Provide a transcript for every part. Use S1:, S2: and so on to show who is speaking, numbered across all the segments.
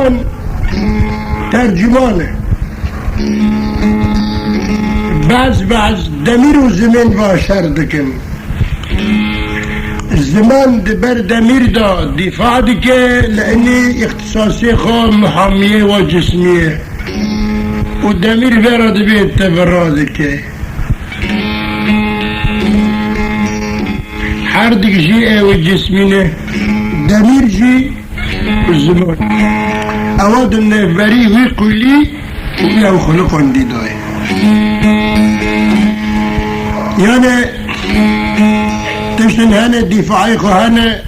S1: ترجمان ترجمانه بعض دمیر و زمین باشر دکن زمان دبر دمیر دا دفاع دکه لانی اختصاصی خواه محامیه و جسمیه و دمیر برا دبید تبرا دکه هر دک جی و جسمینه دمیر جی و زمان اواد نفبری وی قولی و او خلقون دیدای يعني تشتن هنا دفاعي هنا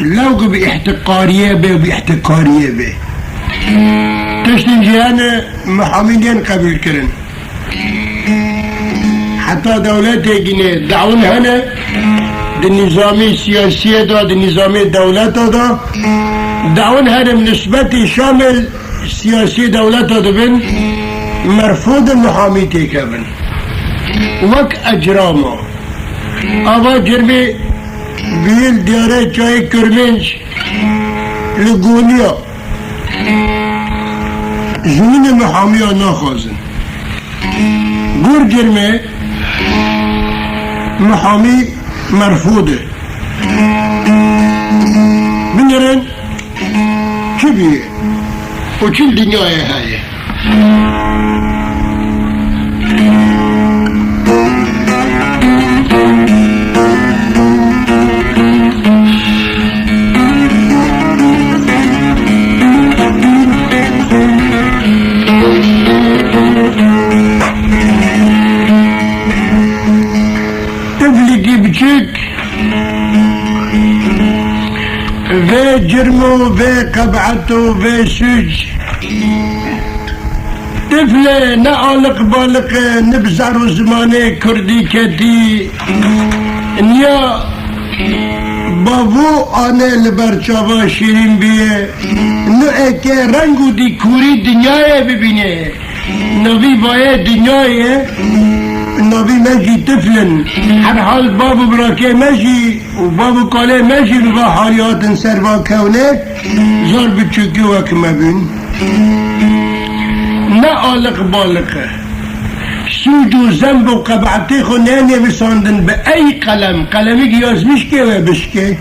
S1: لو باحتقارية به وباحتقارية به تشتن جهانا محامين قبل كرن حتى دولتي جنيه دعون هنا النظامي السياسية دا النظامي الدولة دا دعون هنا نسبتي شامل سياسي دولة دا بن مرفوض المحامي تيكابن وك اجرامه اوا جرمي بيل دياره چاي كرمنج لغونيا جنين محامية ناخوزن غور جرمي محامي مرفوضه بنرن كبير وكل دنياي هاي تفلقي بشك في جرمه في قبعته في سج طفله نعلق بالق نبزر زمانه كردي كدي نيا بابو آنه لبرچاوا شیرین بیه نوعه که رنگو دی کوری دنیای ببینه نوی باید دنیای نوی مجی طفلن هر حال بابو براکه مجی و بابو کاله مجی و حالیاتن سروا کونه زار بچوکی وک مبین نه آلق بالقه سود و زنب و قبعتی خو نمیساندن به ای قلمی که یازمیش که و بشکه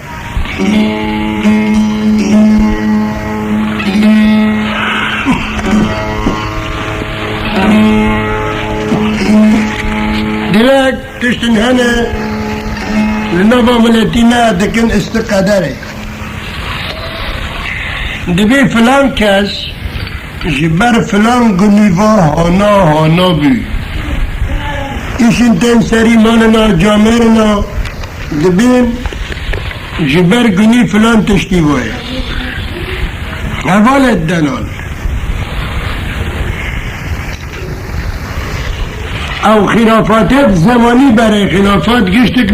S1: دلك تشتن هنا لنبا ملتنا دكن استقداري دبي فلان كاس جبر فلان قنيفا هانا بي إيشن سري مالنا جامرنا دبين جبر قني فلان تشتيبوي هذا الدلال او خلافات زماني برای خلافات گشتك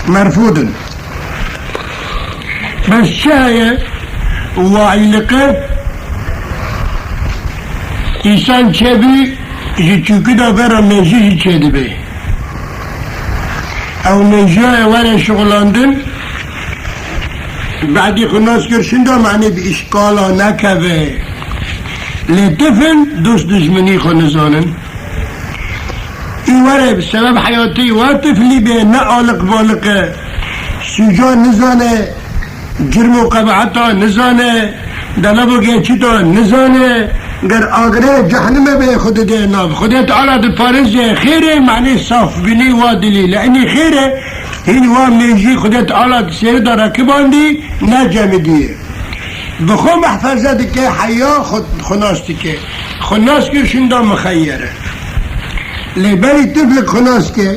S1: مرفوضن بس شاية وعيلقه insan çebi çünkü da vera meclis çedibi او مجيء وانا شغلاندن بعد خناس كرشندا معني بإشكالا نكبه لطفل دوست دشمني خنزانن ايواره بسبب حياتي وطفلي به نعالق بالقه سجان نزانه جرم و قبعتا نزانه دلبو گیچیتا نزانه گر آگره جهنم به خود ده ناب خودت تعالی ده پارزه خیره معنی صاف بینی و دلی لعنی خیره این و میجی خودت تعالی سیر داره که باندی نجمع دیه بخو محفظه ده که حیا خناستی که خناس که شنده مخیره لیبری طفل خناس که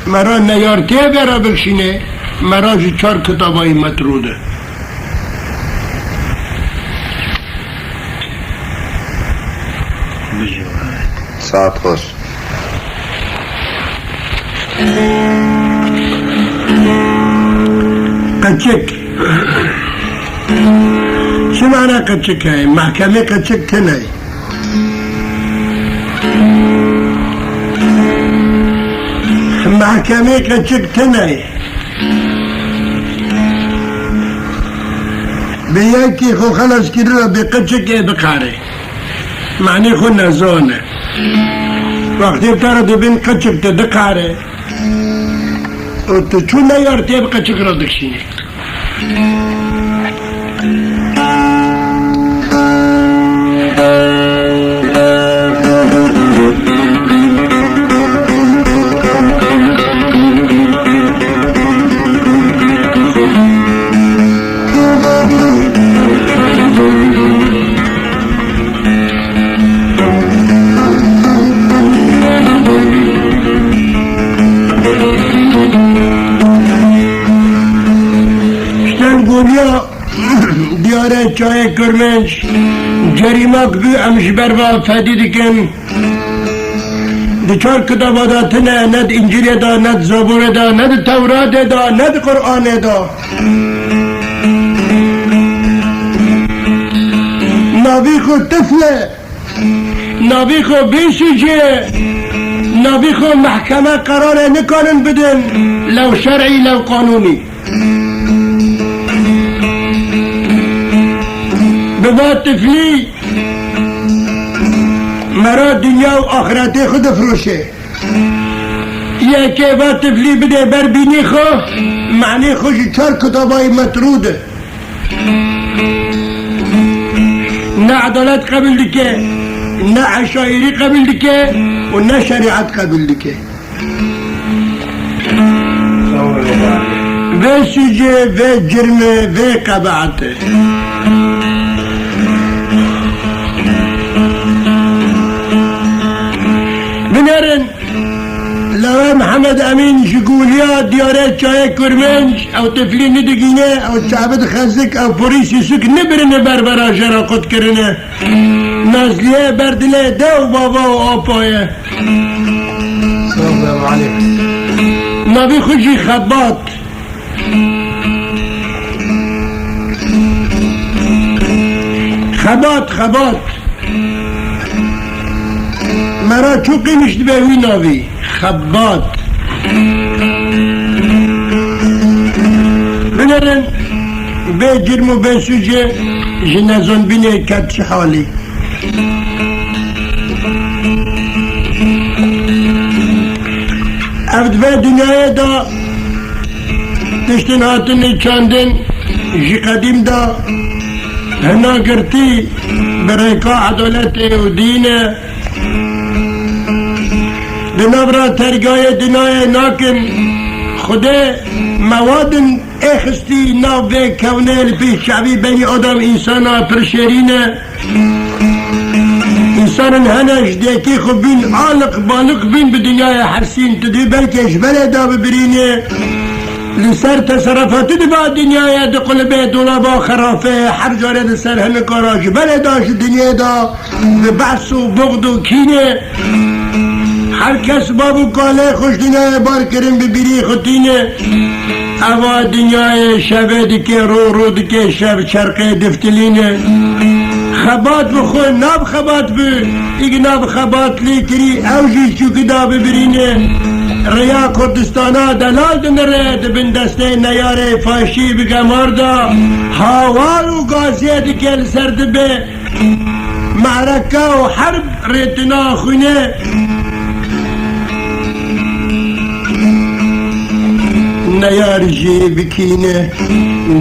S1: مرا نیارته برا بکشینه مرا جو 4 کتابای مطروده
S2: ساعت خوش
S1: قچک چه معنی قچک هایی؟ محکمه قچک تنهی محکمه قچک تنهی به یکی خو خلاص کرده به قچه که بقاره معنی خو نزانه وقتی بتاره دبین قچه که دقاره و تو چون نیارتی به قچه که را دکشینه دیاره چای کرمنش جریمه بی امش بروا فدی کن دچار کتاب داتنه ند انجیل دا ند زبور دا ند تورات دا ند قرآن دا نبی خو طفله نبی خو بیسوجه نبی خو محکمه قرار نکنن بدن لو شرعی لو قانونی ببا طفلی مرا دنیا و آخرت خود فروشه یکی با طفلی بده بر بینی خو معنی خوش 4 کتابای مطروده نه عدالت قبل دکه نه عشایری قبل دکه و نه شریعت قبل دکه و سجه و جرمه و قبعته بنرن لو محمد امين شقوليا ديارات شاي كرمنج او طفلين ندقينه او شعبت خزك او بوريس يسوك نبرن بربرا جرا قد كرنه نازليه بردله دو بابا و آبايه
S3: السلام عليكم
S1: نبي خجي خباط خباط مرا چوقی مشتبه وی ناوی خباط بنرن به جرم و به سوجه جنازون بینه کد چه حالی افت به دنیای دا تشتن هاتن چاندن جی قدیم دا هنا گرتی برای عدالت و دینه دنابرا ترگای دنای ناکن خدا مواد اخستی ناو کونه لپی شعبی بنی آدم انسان پرشرینه انسان هنش دیکی خب بین عالق بالق بین به دنیای حرسین تدوی بلکش بله دا ببرینه لسر تصرفات دی با دنیای دی قلبه دولابا خرافه هر جاره دی سر همه کاراش بله داشت دنیا دا به بحث و بغض و کینه هر کس بابو کاله خوش دنیای بار کرن ببیری خودینه اوا دنیای شبه دیگه رو دیگه شب شرقه دفتلینه خبات بخور ناب خبات بی ایگ ناب خبات لی کری اوجی چوکی دا ببرینه ریا کردستانا دلال دنره دبن دسته نیاره فاشی بگمار دا هاوار و گازیه دیگه سرد به معرکه و حرب ریتنا خونه نیار جی بکینه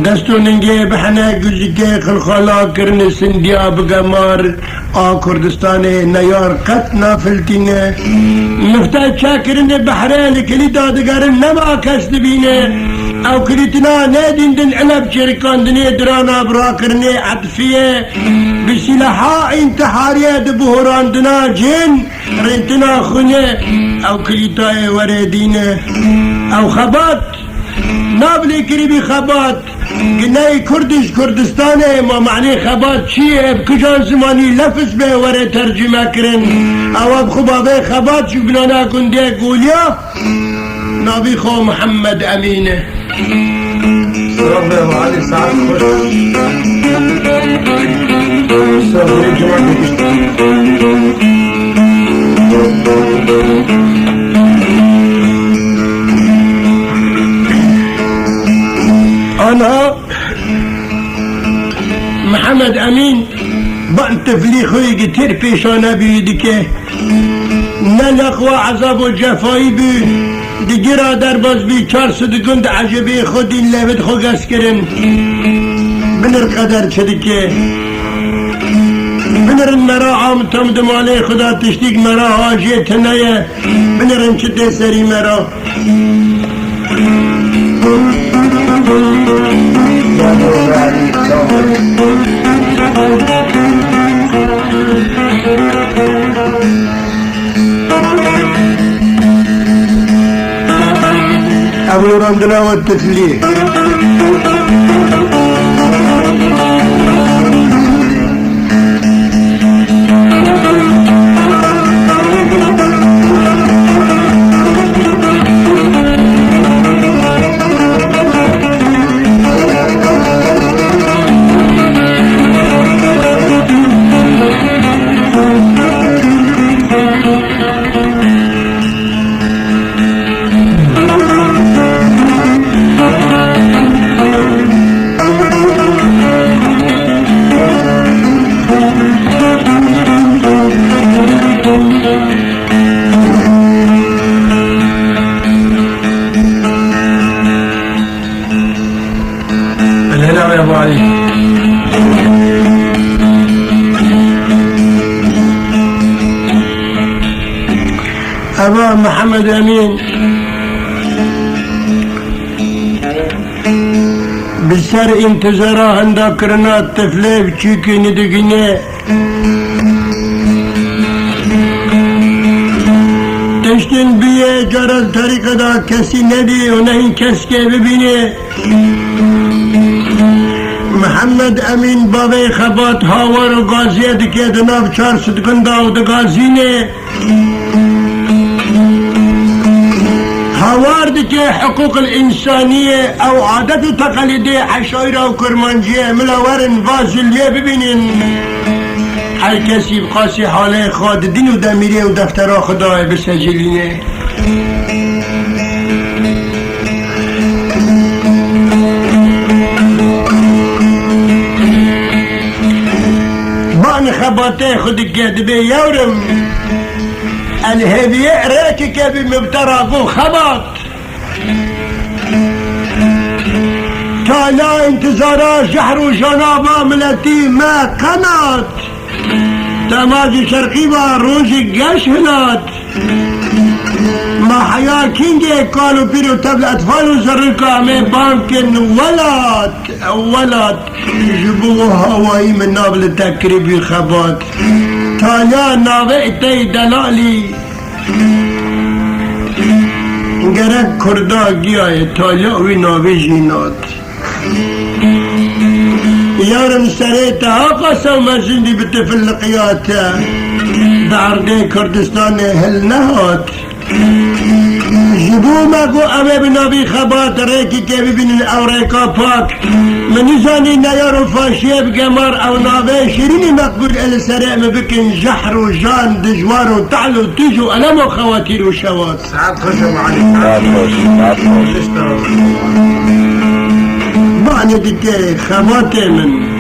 S1: دستو ننگه بحنه گوزیگه خلخالا کرن سندیا بگمار آ کردستان نیار قط نافلتینه نفتا چاکرن بحرین کلی دادگرن نما کس دبینه او کلیتنا ندین دن علب چرکاندنه درانا براکرنه عطفیه بسلاحا انتحاریه دبهراندنا جن رنتنا خونه او کلیتای وردینه او خبات نابلی کریبی خبات گنای کردش کردستانه ما معنی خبات چیه بکجان زمانی لفظ به وره ترجمه کرن او بخبابه خبات شو بنانا کنده گولیا نبی خو محمد امینه
S3: ربنا وعلي ساعات خوش سلام
S1: آنها محمد امین با انتفلی خوی گتر پیشانه بیدی که نلق و عذاب و جفایی بی دیگه را در باز بی 400 گند عجبی خودی لبد خو گست کرن بنر قدر چدی که بنرن مرا عام تم دماله خدا تشتیق مرا حاجه تنیه بنرن چده سری مرا ابو رمضان والتفليح الهنا يا ابو علي ابا محمد امين بسر انتظاره هندا کرنا طفله بچیکی ندگینه تشتین بیه جرال طریقه دا کسی ندی و نه کس که ببینه محمد امین بابای خبات هاور و گازیه دکه دناب 400 گندا و دگازینه هاوارد که حقوق الإنسانية أو عادة تقاليدية عشائر أو كرمانجية ملاورن فازلية ببینین هر کسی بقاسی حاله خود دین و دمیره و دفتر خدای بسجلینه بان خباته خود کدبه یورم الهدية راكك بمبترق خبط تالا انتظارا شحر وجنابا ملتي ما قنات تماجي شرقي با روجي قشهلات ما حيا كينجي قالوا بيرو تبل اطفال وزرقا من بانكن ولات يجيبوه هواي من نابل تكريبي خبط تالا ناوئتي دلالي گرک کردا گیای تالا وی ناوی جینات یارم سریتا آقاسا مزندی بتفلقیاتا دارده کردستان هل نهات جبو مگو امه بنابی خبات ریکی که ببینین اوریکا پاک منیزانی نیارو فاشیه بگمار او نابه شیرینی مقبول السرع مبکن جحر و جان دجوار و تعل و تیج و علم و خواتیر و شوات
S3: ساعات خوش ابو علي ساعات خوش
S1: بعني دكي خواتي من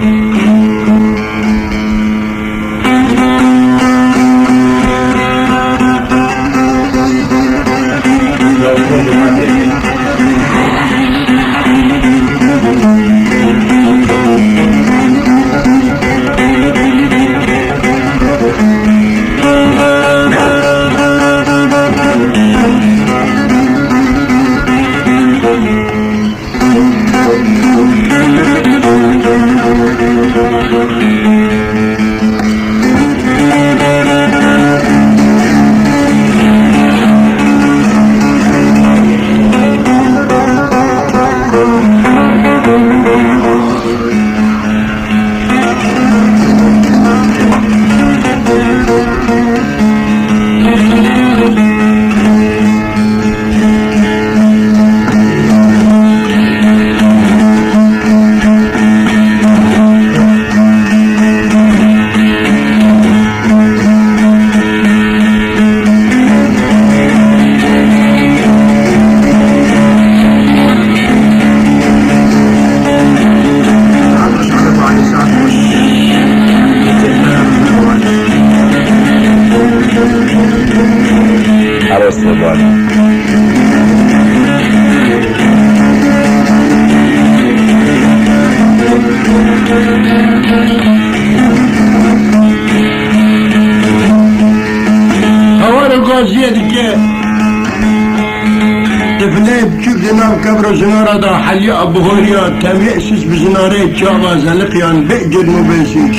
S1: تفلي بشوف جناب كبر زنارة دا حلي أبو هوريا تميأسس بزنارة جابا زلقيان بئجر مبسيش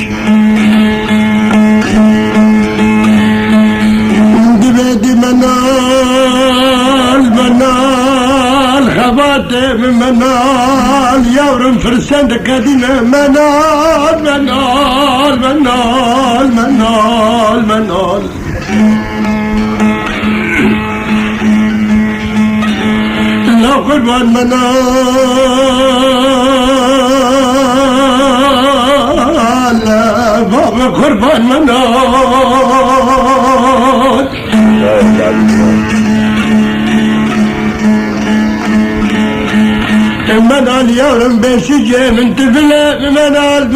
S1: دبادي منال خباتي من منال يورم فرسان دكادينا منال لا قربان منال بابا قربان منال منال يورم بيشجي من تفلة منال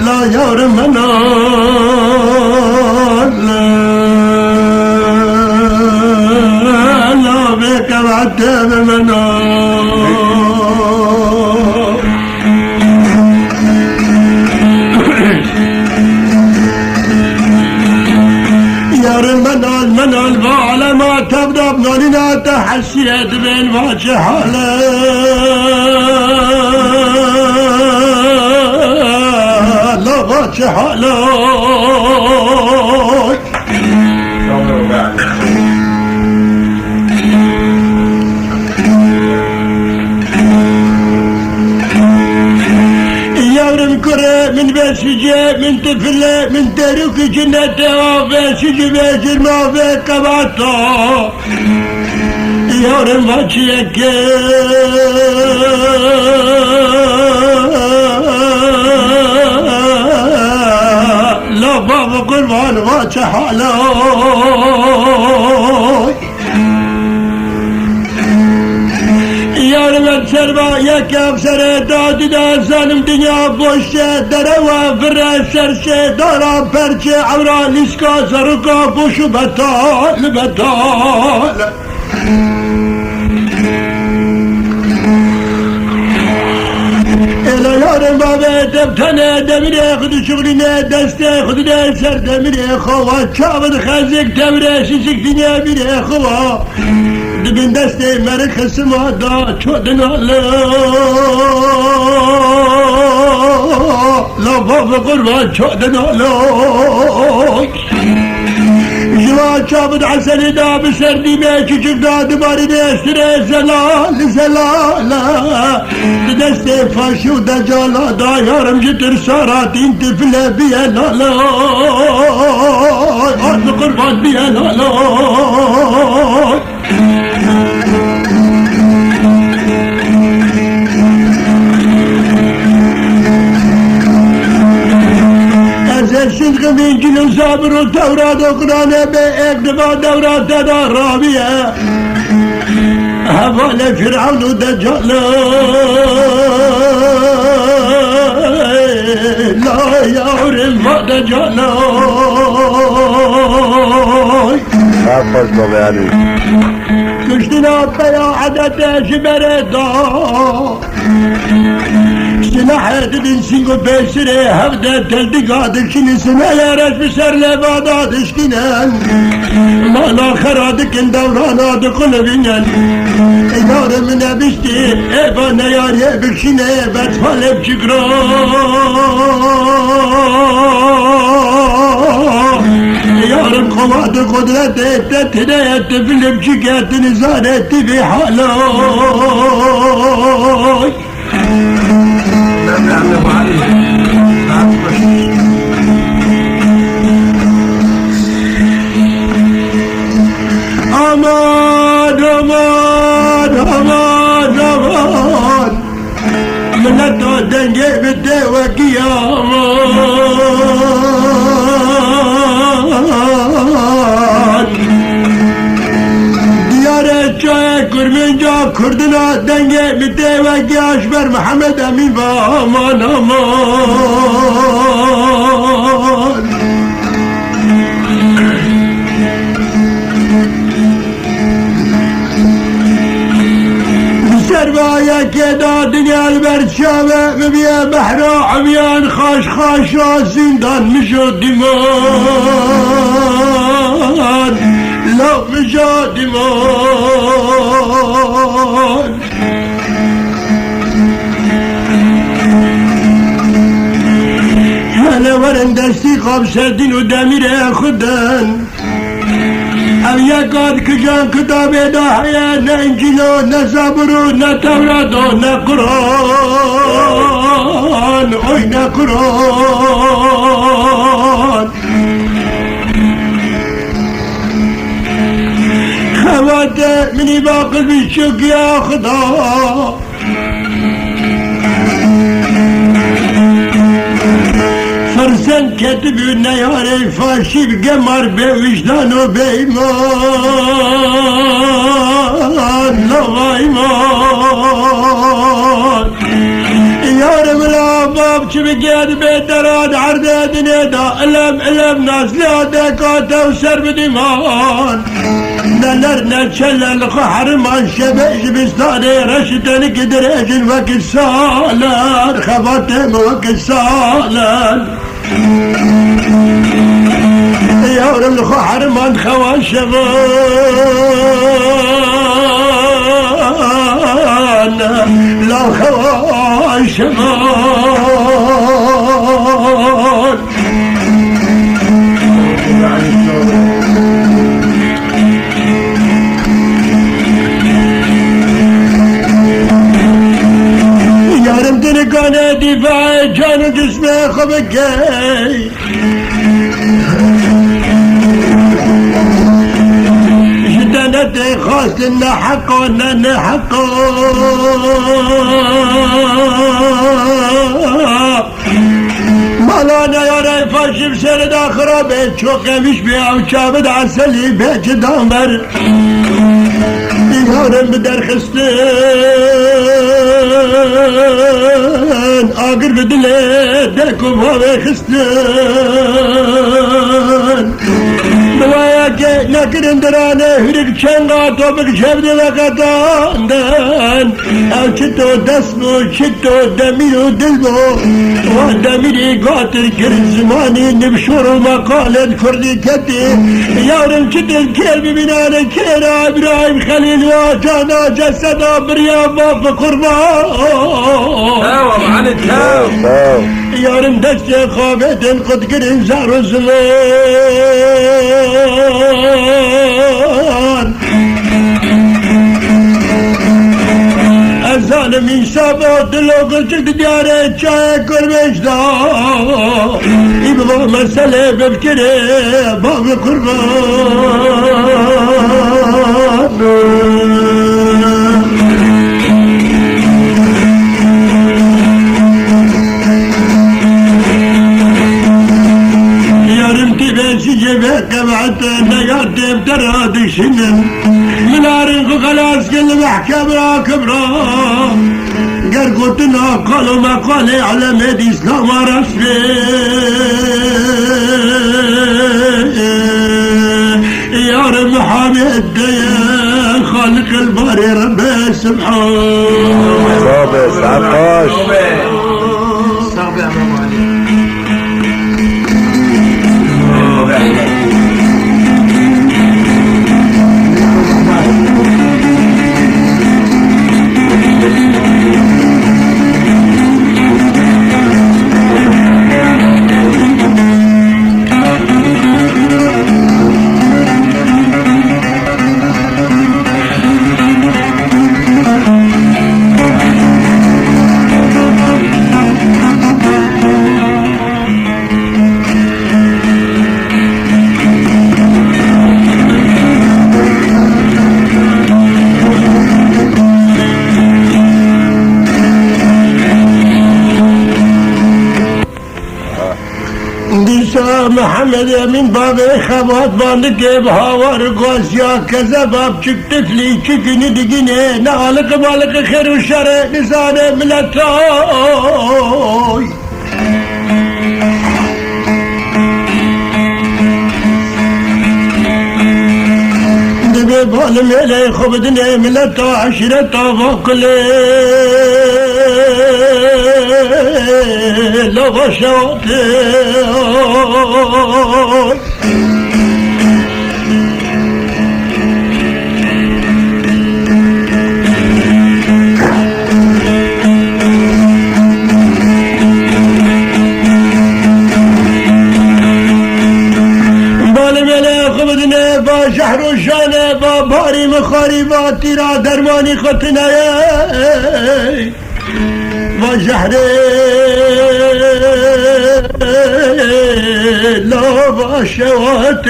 S1: لا يورم منال لا بك بعتم منال منال على ما تبدأ بنولنا تحسيت بين وجه حاله لا وجه حاله من بسجي من تفلة من تروك جنته وبسجي بجر ما في قبعته يورم وجهك لا بابا قربان وجه حاله yarım serba yakam sere dadi da zalim dünya boşça dereva fırra serse dara perçe avra liska zaruka boşu betal Ela yarım babe teptane demire kudu şugrine deste kudu de ser demire hava çabıd khazik devre şişik dünya bire hava Dibin deste meri kısma da çodun ala La baba kurban çodun ala Jiva çabıd asali da bir serdime küçük da dibarine süre zelala Deste faşu da cala da yarımcı tır saratin tifle biyelala Ardı kurban biyelala Siz kıvıncının sabırı Tevrat-ı Kur'an'ı be ektiba devratta da Rabiye Havale Firavun Deccal'ı La yavrum va Deccal'ı
S2: Hafiz baba yani
S1: Kıştına beya adete şibere da Silah edin singo besire havde teldik adışını sine resmişerle bağda adışkinen Mala karadıkın davranadı kulübinen Yarımın ebişti eba ne yâriye bükşine betfalep çıkra Yarım kovadı kudret etti tine etti film çıkarttı nizar etti bir haloy Aman Millet o denge bitti ve kıyamet Diyare çaya kurminca kurduna denge bitti ve kıyaşber Muhammed Emin ve aman Servaya keda dünyal berçave mübiye behra amyan haş haşa zindan mişo diman لا مجادمان هلا ورن دستی قاب سردین و دمیر خودن او یکاد کجان کتابه دا حیا نه انجیلو نه زبرو نه توراتو نه قرآن اوی نه قرآن خواته منی باقل بیشک یا خدا فرسن كتب نياري فاشي بقمر بوجدان وبإيمان لا إيمان يارم الأباب شبقيت بيتراد عرداد نيدا إلم ناس لادكات وسر بديمان نلر نتشلل خحرمان شبيش بستاني رشتن كدريجن وكل سالر خباتم وكل سالر يورم الخحرمان خوان شغان لا خوان شغان يارم تنقانا دفاع جان جسمي خبكي جدنتي خاص لنا حق ولنا حق مالانا يا ريفاش بسرد اخرى بيت شوقي مش بيع وشابد عسلي بيت دامر يارم بدر خستن اقر بدلي دكم هذا خستن نواياك لكن درانه هرق چنگا تو بك شبد لقطاندن او چتو دسمو چتو دميرو دلبو ودميري قاتل كرد زماني نبشور المقال الكردي كتي يارم چتو الكلب بنانا كيرا ابراهيم خليل واجانا جسدا بريان باب قربان
S3: تاوم عن التاوم
S1: يارم دست خوابت قد كرن زارو زمان الظالم انسابه دلو قلت دياره چايه قربش دا يبقى مسألة ببكره باب قربان قبعت نقعد بتراد شنن من عرق خلاص كل محكمة كبرى قرقتنا قالوا ما قال على مدي اسلام رسمي يا رب حامد يا خالق الباري ربي سبحانه
S2: صابس عطاش
S3: صعب يا ماما
S1: محمد من بابي خبات بالك بهاور قاسيا كذا باب تفلي تشكني دقيني نالك بالك خير وشر نزار ملتاي دبي بالميلي خبدني ملتا عشرة فوقلي لغشوتي بیاری واتی را درمانی خطنه و جهر لا باشوات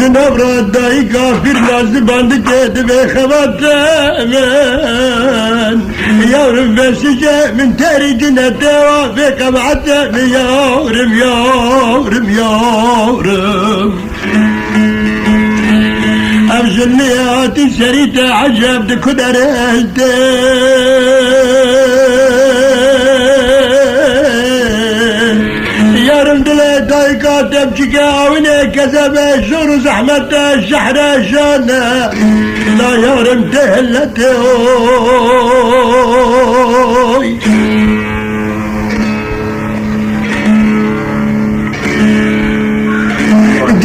S1: دنبرا دای کافر لازم بند کد به خوات من یارم بسیجه من تری جنت و به قبعت یارم یارم یارم أبجلياتي سريت عجب دكدر يا رمدلي دايقا تبجيكا ويني كذب شور زحمة الشحر شانا لا يا رمدلتي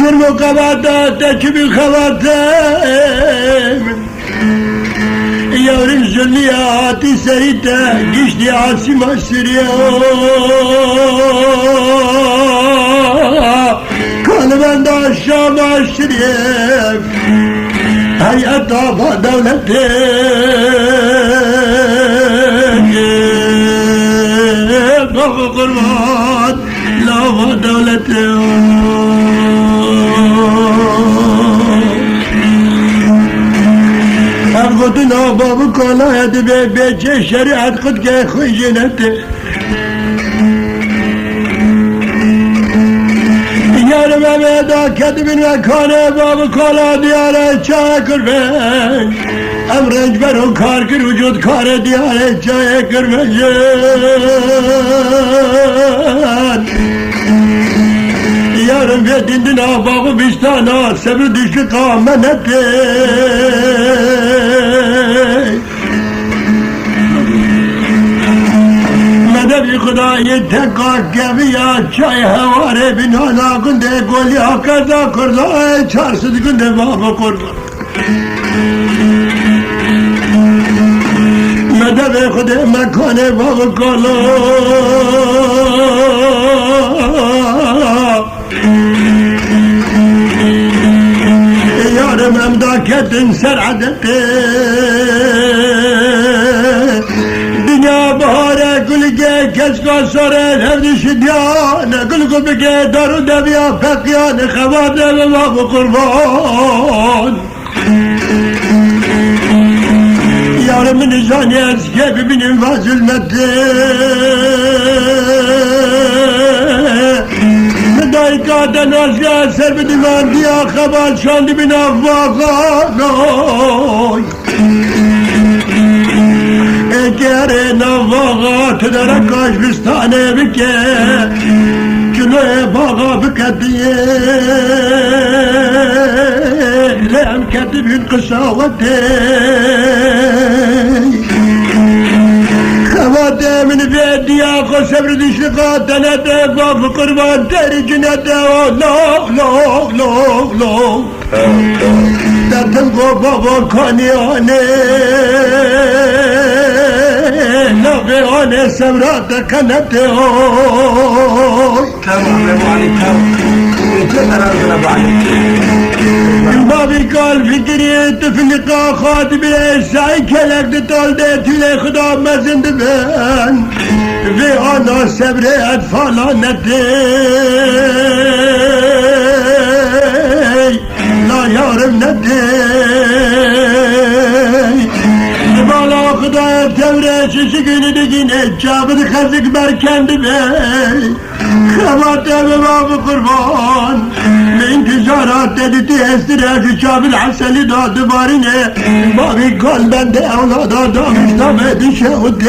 S1: جرم قبادا تجبي خواتم يا رجل ياتي سريتا قشتي عاصمة سريا كان من دا الشام الشريف هيئة طابة دولتي بابا قربان لا دولتي أبغضنا بابو كلا يدبي بيجي شريعة قد كي خوي جنتي يا رب ميدا كدب مكان بابو كلا ديارة شاكر بين أمرج برو كار كر وجود كار ديارة شاكر بين يا رب يدنا بابو بيستانا سبر دشق منتي مدبي خداي تقا كبيا شاي هواري بنانا كنت يقول يا كذا كرلا چارسد كنت بابا كرلا مدبي خداي مكان بابا كرلا يارم امداكت سرعدتي دنيا بهارة كل جي كسكا سورة هردش ديانة كل بكي دارو دبيا فقيان خواتي بباب قربان يارم نزاني اسكيب من انفاس دايكا دناسيا سر بدمان ديا خبال شاند بنا فاقا اكيري نفاقا تدركاش بستاني بكي جنوي فاقا بكتيه لأم كتب القساوتي خواتي من بيدي اخو سبر دي شقات انا تباب قربان تاري جنته لا لا لا لا تتنقو بابا كانياني لا بياني سبرات كنته
S3: تمام يا ابو علي
S1: بابي قال فكري تفلقا خاطب العشاي كلك دطال ديت لي خدا مزند بان في انا سبري اطفالا نتي لا يارم نتي بالا خدا توري ششقين دقين جابد خزق بركند بي خواتي بباب قربان من تجارات تدتي استراج شاب العسل داد بارنه بابي قال بند اولادا دامش دامد شهود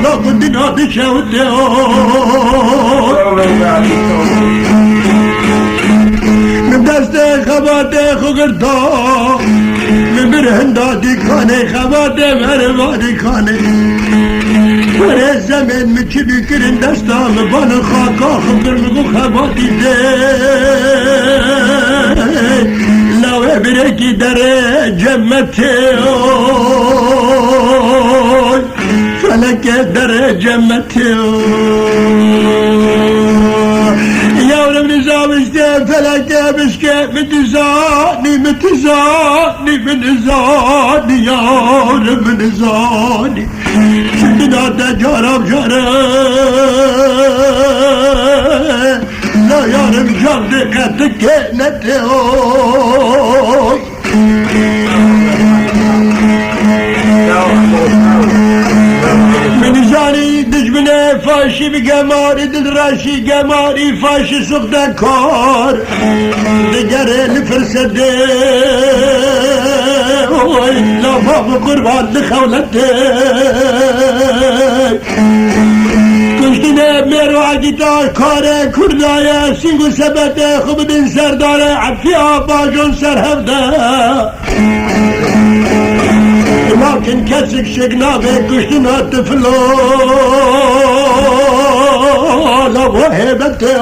S1: لا قد ناد شهود من دست خواتي خوگرتا من برهندادي خانه خواتي مرمادي خانه برای زمین میچی بیکرین دستام بان خاکا خبر بگو خوادی ده لوه برکی در جمته فلك در جمته يا ولد نظام اشتاق فلك بشكي متزاني متزاني منزاني يا ولد منزاني شدنا تجارب جارب لا يا رب جردك نتهوي من زاني دجمنا فاشي بقماري دلراشي قماري فاشي سوق دكار دقر الفرسد لا فوق قربان لخولتك كشتنا بميرو عجيتا كاري كردايا سنگو سبته خبدن سرداره عفيا باجون سرهفده لكن كسك شقنا بك كشتنا تفلو لا وهبته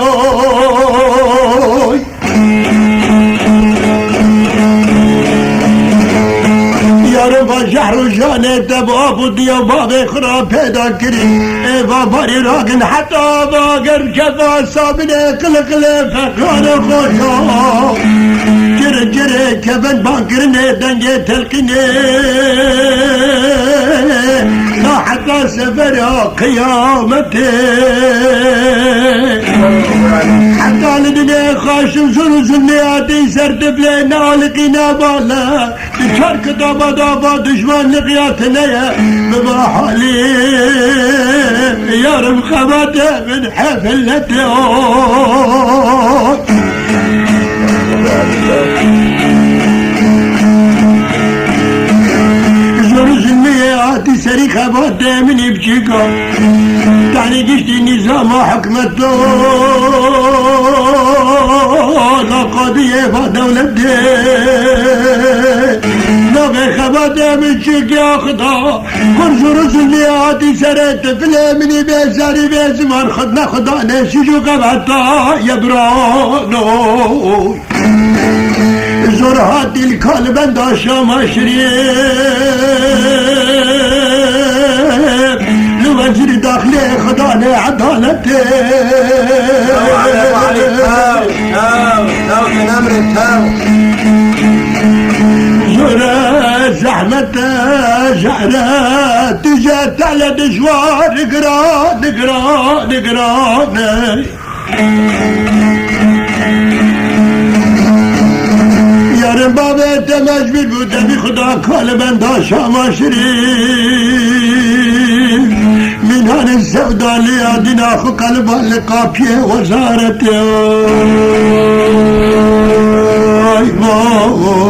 S1: جحر جانه دباب دیا باب خرا پیدا کری ای باباری راگن حتی باگر کفا سابنه قلقل فقار خوشا جره جره کفن باکرنه دنگه تلقینه لا حتی سفر قیامته حتى لدنيا خاشم زنو زنياتي سردبلي نالقينا بالا بشارك دابا دابا دشمن لقياتنا بما حالي يا رب خباته من حفلته زنو زنياتي سري خباته من يبشيكو تعني قشتي نظام حكمته لا قضية فدولته لا بخباته من شك ياخده كل رسل لياتي سرت فلا مني بيساري بيزمان خدنا خدانا شجو قبعتا يبرانو زرهاتي الكلب انداشا مشريف وزير داخلي خداني عدالته زورة زحمته جعرة تجات على دجوار نقران نقران نقران يارن بابي تمجبر بوده بخدا كالبن داشا ماشرين من هان السوداء ليادنا خو قلبا لقابيه وزارته اي ماو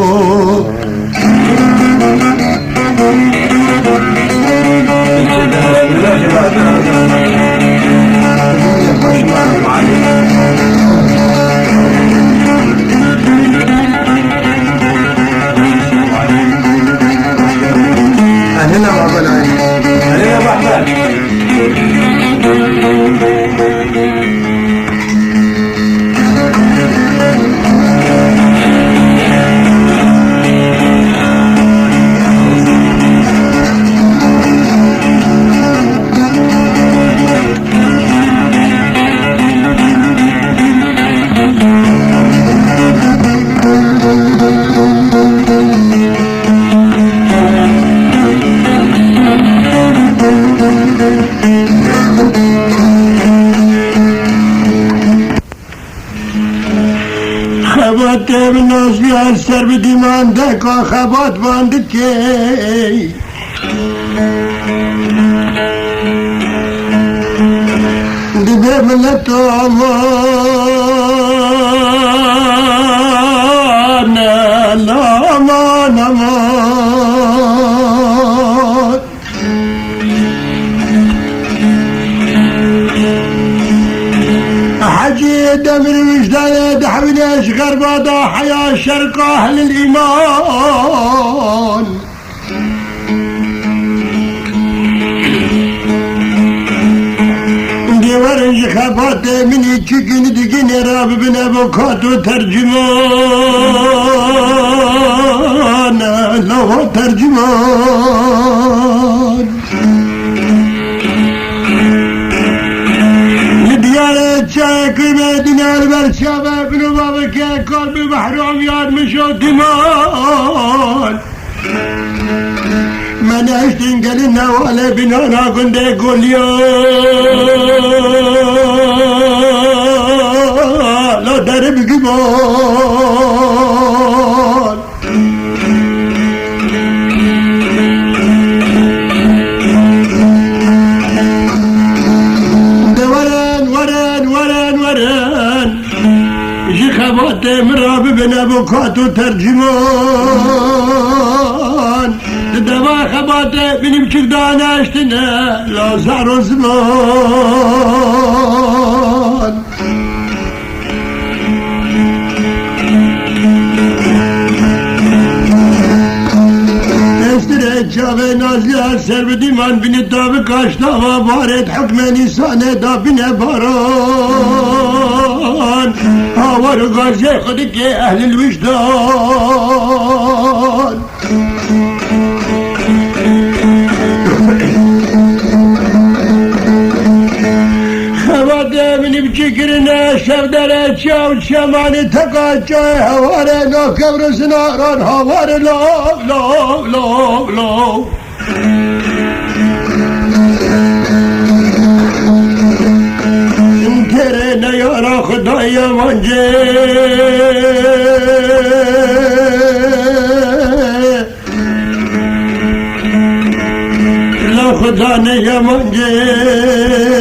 S1: أهلا بابا أهلا بابا خبات من نازلی سر بدی من دکا خبات باند کی دیده ملت آمان لامان امان حجي دمر وجدانه دحبناش غرباده حياة شرق أهل الإيمان دي ورنج خباته من يتشكين دقين راب بن أبوكات وترجمان لو ترجمان كلمة دينار برشابة ابن بابك قلب محروم ياد مشو تمال من اشتين قلنا ولا بنانا كنت اقول يا لا درب قبال مراب بن ابو كاتو ترجمان دوا خباته بني بشردان اشتنا لا زارو زمان استريت شافي نازلها سر بديمان بني تابي كاشتاوا بارد حكم نسانه دا بني باران هاور غازي خدك يا اهل الوجدان خباده من بشكرنا شفدر شاو شمان تقاچا هوار لو كبر سناران هوار لو لو لو لو انكرنا يا خدايا منجي لا خدانا يا منجي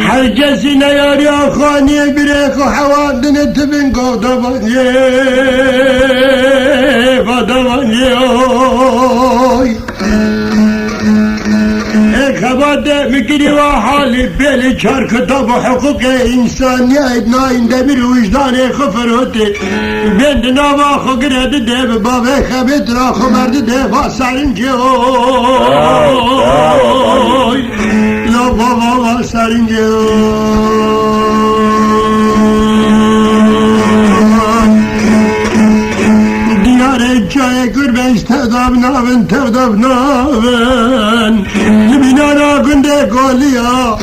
S1: حجزنا يا رياخاني بريخ وحوادنا تبن قوضباني قوضباني خباده مكري وحالي بيلي شار كتاب حقوق إنسانية ابنا اندمر وجداني خفروتي بين ناما خقر هدي دي بابا خبت را خبرد دي باسارن جوي لا بابا باسارن جای گربهش تداب نابن تداب نابن لبنانا گنده گولیا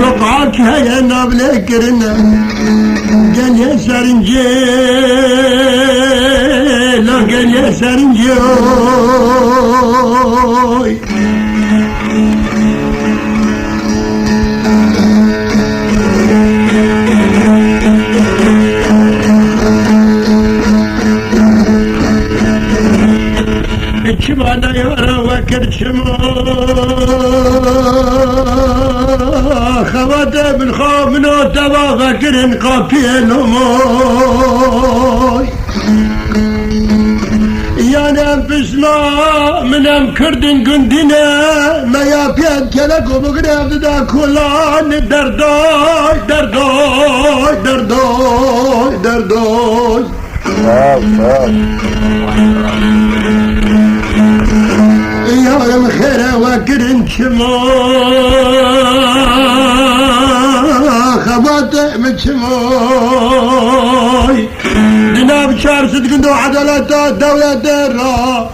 S1: رقعك هيا نابله کرنه گلیه سرنجه لا گلیه سرنجه شبانا يورا وكر شما خواته من خواب منو تبا فكرن قافية نموي يانا بسما منم كردن قندنا ما يابيان كلكو بقرب دا كلان دردوي دردوي دردوي دردوي يا مخيرة وكرن شما خباته من شماي جناب شار صدقندو عدالة دولة درا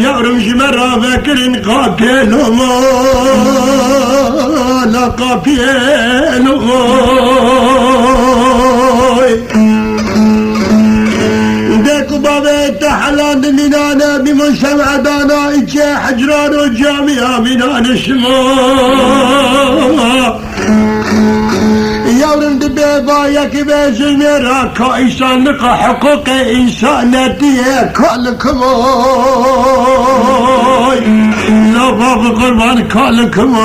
S1: يا رمش مرة فكرن قابيلو ما لا قابيلو بابا تحلان دنيانا بمجتمع دانا إجا حجران وجامعة من الشمال يورن دبيبا يكبي زميرا كإنسان لقى حقوق إنسانية كالكم لا بابا قربان كالكم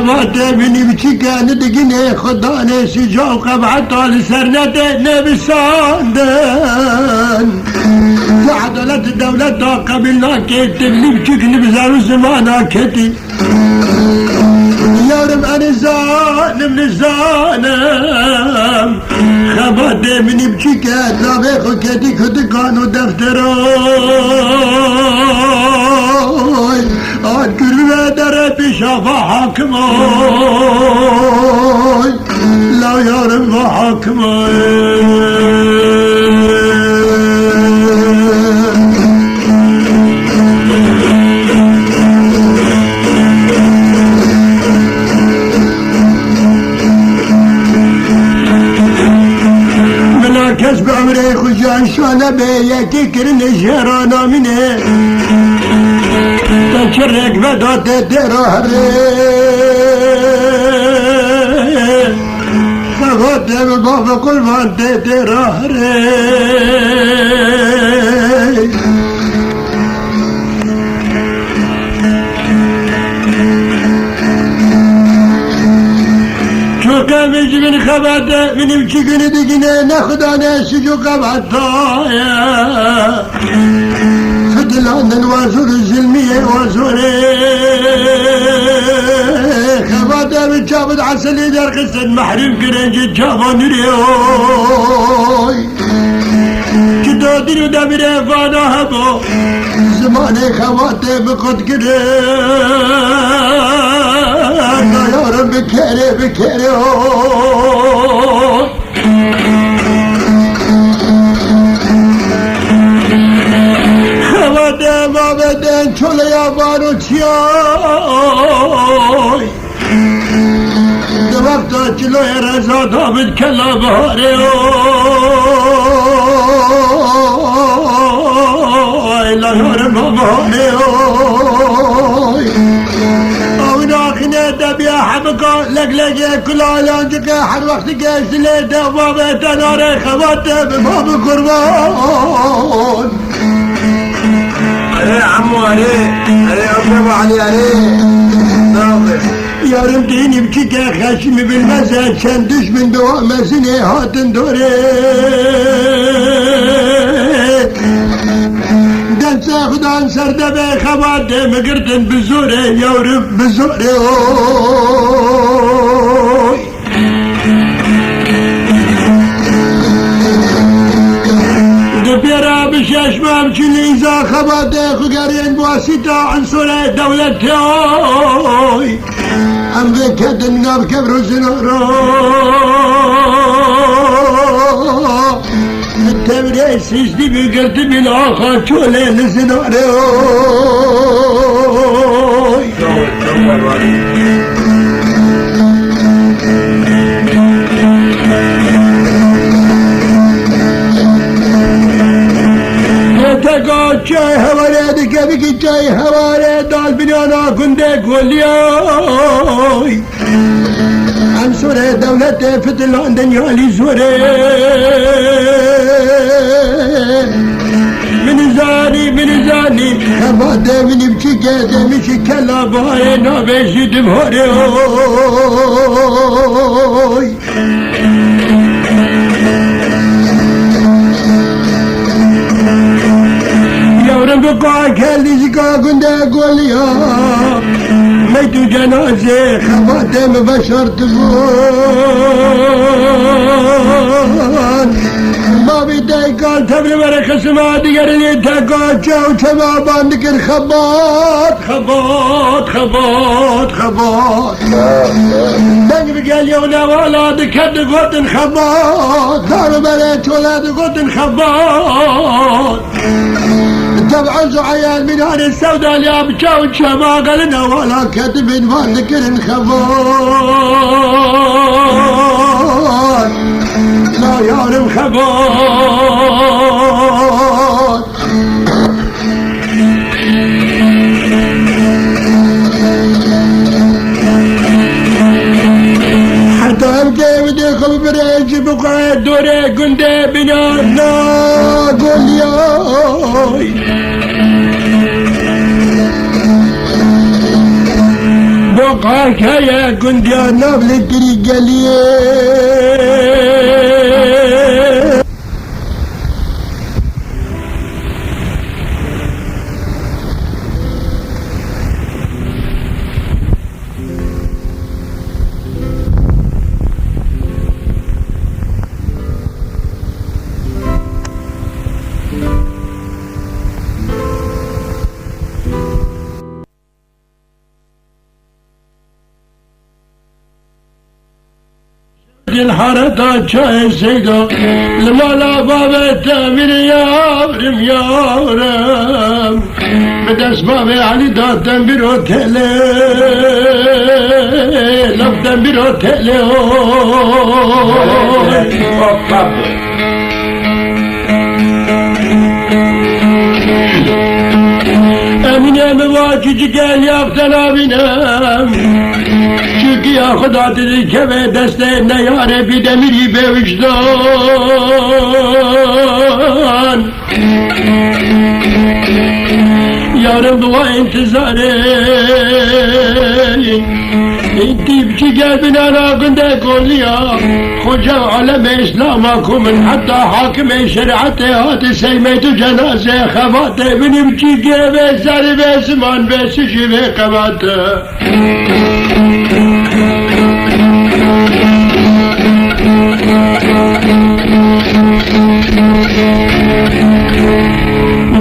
S1: خباته بني بشكان دقني خداني سجاو قبعته لسرنته نبساندن وعدلة الدولة قبلنا كيتي بني بشكني بزارو زمانا كيتي يا رب أنا زانم نزانم خباته بني بشكان لا بيخو كيتي كدقانو دفتروي گروه در پیشافا حاکم آی لا یارم و حاکم منا کسب عمره خوشان شانه به یکی کرن جهرانا منه تشرق بدات درهره فقط باب قربان درهره چوکا میج من خباته منیم چی کنی دیگه نه خدا نه سجو خباته خدلان وازور زلمیه وازوره خباته من چابد عسلی در قصد محرم کرنج چابان ریوی که دادی رو دمیره فانا هبو زمان خباته بخود کرد یارم بکره بکره خواده بابدن چوله یابانو چیای دو وقتا چلوی رزا دابد کلا باره ایلا یارم باره دبیا حبکا لگلگی کلالانجو که هر وقت که سلیده بابا تناره خواته به باب قربان
S3: علي عمو علي أبو علي علي ناظر
S1: یارم دینی بچی که خشمی بالمزه چند دشمن دوامزینه هاتن دوره دنسه خدان سرده به خواته مگردن بزوره یارم بزوره دبیرا بششمام چلی ایزا خواته خگرین بواسطه عنصر دولت ام بکتن ناب کبر زنارا التمرين سجدي بقلت من آخر شولي لزناري تقعد شاي هواري دكبك شاي هواري دال بنانا كندك والياي عن سورة دولة فتلان دنيالي سورة من زاني خباده من بشكاته مشي كلا باي نابشي دمهوري يورم بقاع كالي زكا كندا قوليا ميتو جنازة خباته مبشر تبون ما بيداي قال تبري بركة سما ديگر اللي تقال جاو شما باندكر خبات دنگ بقال يولا ولاد كد قوتن خبات دارو بريت ولاد قوتن خبات تبعز عيال من هان السوداء اللي ابجاو شما قالنا ولا كتب باندكر خبات لا يعرف خبات حتى امتى بديكم بريج بقى دوري قندي بنا لا قول ياي بقى كيا قندي نابل الطريق ليه دل حارتا چای سیدا لمالا باب تامیر یارم یارم به دست باب علی دادم بیرو تله لفتم بیرو تله امینم واجی گل یافتن آبینم çünkü ya Xuda dedi ki ve deste ne yare bir demiri be vicdan yarım dua intizarı İntibçi gelbin anakında kolya Hoca alem-i İslam'a kumun hatta hakim-i şeriatı hadi seymeytü cenaze xevatı benimçi geve zari ve zaman ve sişi ve kavatı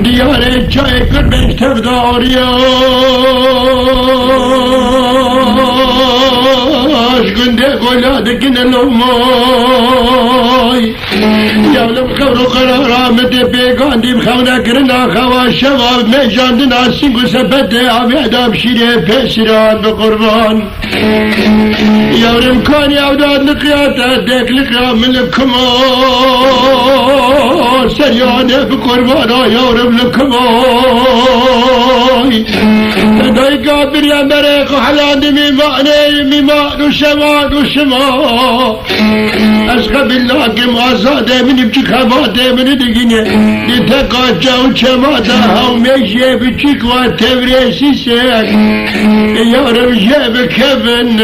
S1: Diyare çay kırbeş tevdariyaj Günde goladikine lomay Yavrum kavru karar rahmeti peygandim Khavna kırına hava şevav meyjandın asin ku sepete Avedam şire pesiran be kurban Yavrum kan yavdan kıyata deklik ramil kumar Seryane be kurbana yavrum لكماي دايقا بريا مريق وحلاني ميمان وشمان وشما أسخى بالله كم آزادة من بچك خبادة من دقيني لتقا جاو چمادا هاو ميشي بچك واتفريسي سيك يا رب جيب كبن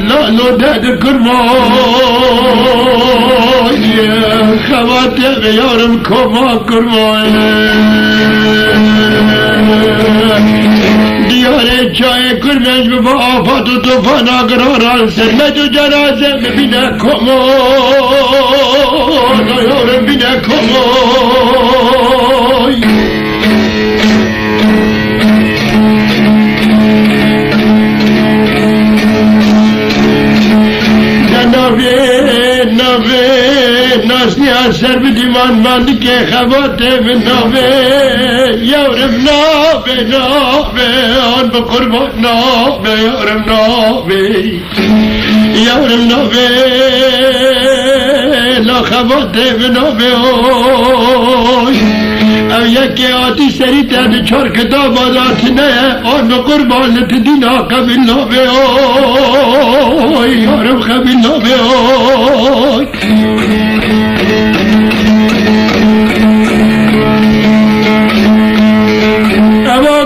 S1: لا لو داد كرماي خبادة يا رب كما كرماي Diyare çay kırmez mi bu afatı tufana kıraran Sermet-ü cenaze mi bine komoy Yavrum bine komoy Nabe Nasni aser bir divan mandı ki xevatı min nabe Yavrum nabe An bu kurban nabe Yavrum nabe Yavrum nabe La xevatı min nabe Ev yeki ati seri dedi çarkı dabadatine An bu kurbanlık dina kabil nabe Yavrum kabil nabe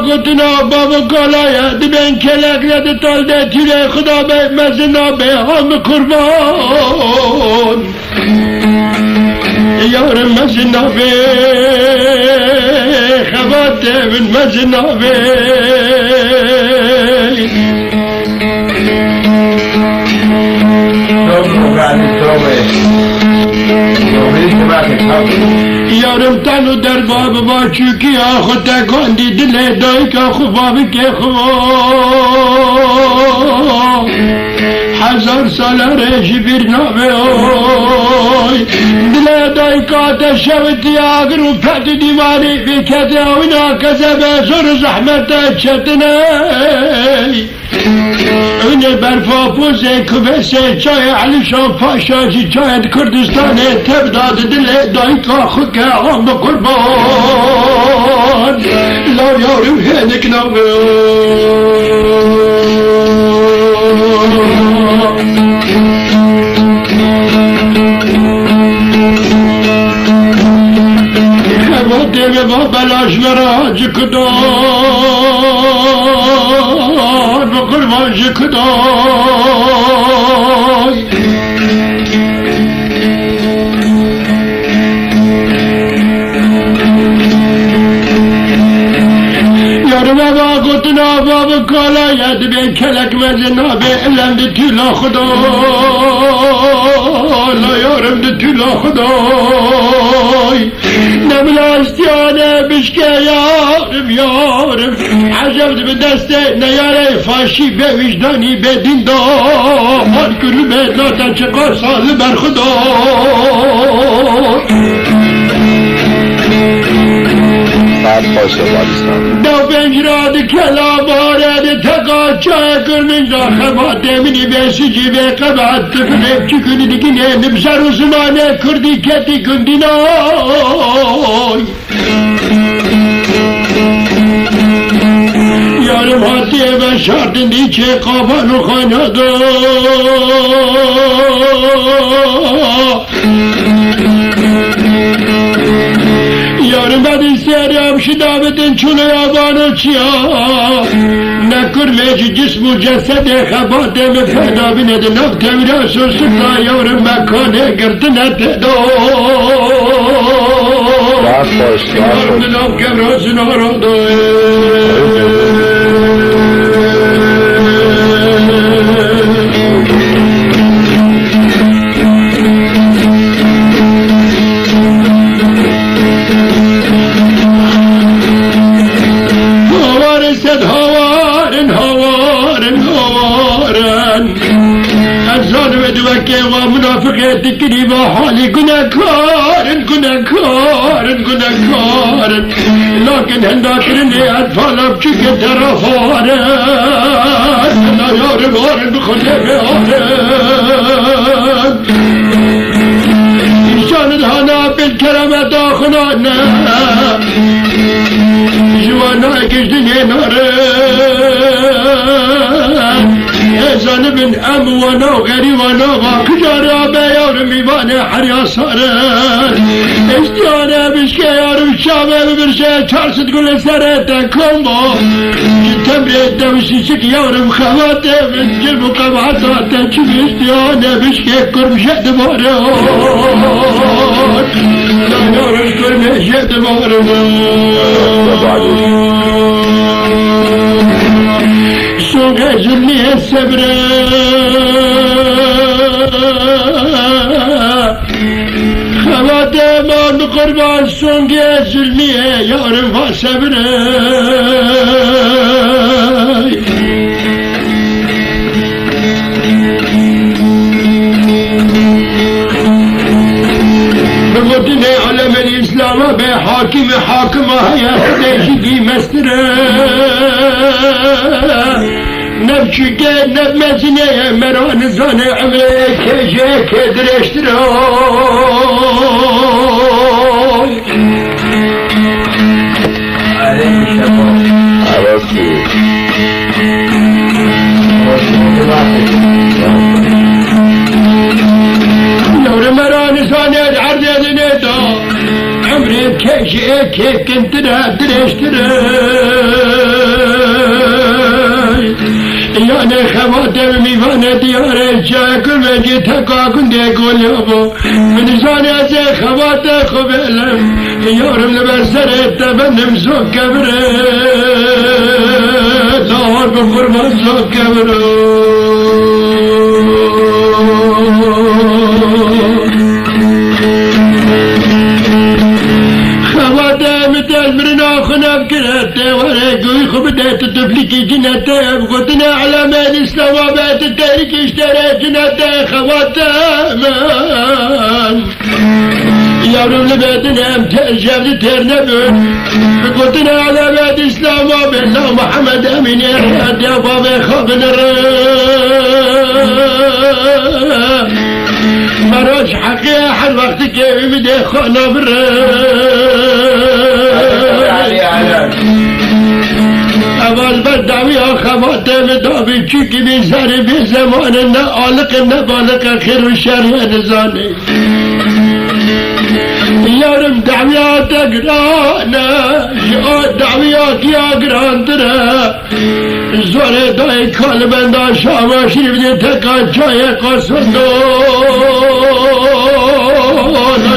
S1: Kutuna babı kolaya ben kelekledi talde tire Xuda beymesin abi hamı kurban Yavrum mesin abi Xevat evin mesin abi Yarım tanu der babı var çünkü ahı tekondi dile dayka xubabı ke xubab Hazar salare jibir nabe oy Dile dayka teşevit yagır u feti divani Fi kete avina kezebe zoru zahmete çetine Öne berfa poze kıvese çay Alişan Paşacı çayet Kürdistan'e tevdadı dile dayka xuke amı kurban La yavrum henik nabe Deve babalajlara cıkıdan Ve kurban cıkıdan Yarım eva kutuna babı و کالا ید به کلک مزنا به علم ده تیلا خدا لا یارم ده تیلا خدای نبلاستیانه بشکه یارم عجب ده به دسته نیاره فاشی به وجدانی به دین دا هر کلو به لاتا چقار سال بر خدا دو پنجراد کلابارد تقا چای کرمین را خبات منی بیسی جیبه قبعت تفنه چکنی دکنه نبسر و زمانه کردی کتی کندی نای یارم حاتی و شاردن دی چه قابان و خانه دو یارم بدی سریم شدابتن چونه یابانو چیا نکر میچ جسم و جسد خباته می پیدا بیند نفت میراس و سکتا یارم مکانه گردنه تدو یارم ناب کمراز نارو تكري بحالي كنا كارن لكن هنداكرني أطفال بشك ترفارن لا يارب هارن بخلي بهارن إنشان الهنا بالكرامة داخلنا جوانا كجدني نارن ezanı bin em ve no gari ve no va kujara be yavrum ivane harya sarın istiyane bişke yavrum şabe bir şey çarsıt güle serete kombo temre devşişik yavrum khavate bin bu kabata te çiz istiyane bişke kurmşet var yavrum kurmşet var غزلني الصبر خواتي ما بقربان سون غزلني يا رفا صبر بمدني علم الإسلام بحاكم حاكمة يا حديثي مستره نبشكي نبمزني مران زاني عميك جيك درشتروي نور مران زاني العرض يدنيتا عمريك جيك كنت درشتروي یعنی خواتم میوانه دیاره چاکم وجی تکاکن دیگون یابو من زانه از خوات خوبلم یارم لبر سرت بندم زو کبره دار بقربان زو کبره خناب كرهته ورقوي خبدت تفلكي جنته بغتنا على ما الإسلام وبات التاريخ اشترى جنته خواتمان يارم لباتنا امتأجاب ترنبون بغتنا على ما الإسلام وبالله محمد أمين يحياد يا بابا خابن مراج حقيقة حل وقت كيف بدي خانا اول بدوی آخواته بدوی چی که بیزاری بی زمان نه آلق نه بالق خیر و شریع نزانه یارم دعویات اگرانه دعویات اگران تره زوره دای کالبنده شاما شریف دی تکان چای قاسندو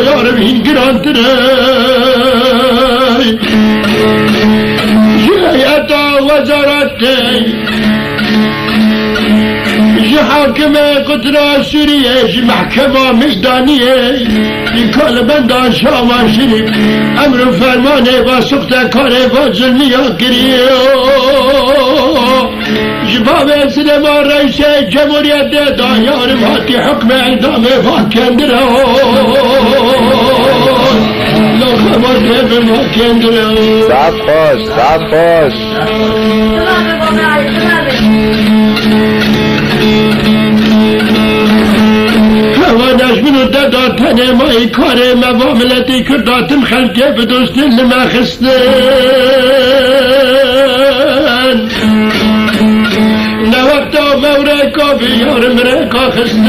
S1: یارم این گران تره وزارة عدالتي جي حاكم قدرة سورية جي محكمة ميدانية لكل بندان شاما شريف أمر فرماني وسقط كاري وظلمية كريو جباب سليمان رئيس جمهورية دايار ماتي حكم اعدام فاكندرو لو خبر كيف فاكندرو
S2: سابقش سابقش
S1: وناش منو داداتني ماي كاري مباملتي كرداتم خلقي بدوستن لما خستن نوقتا موريكا بيار مريكا خستن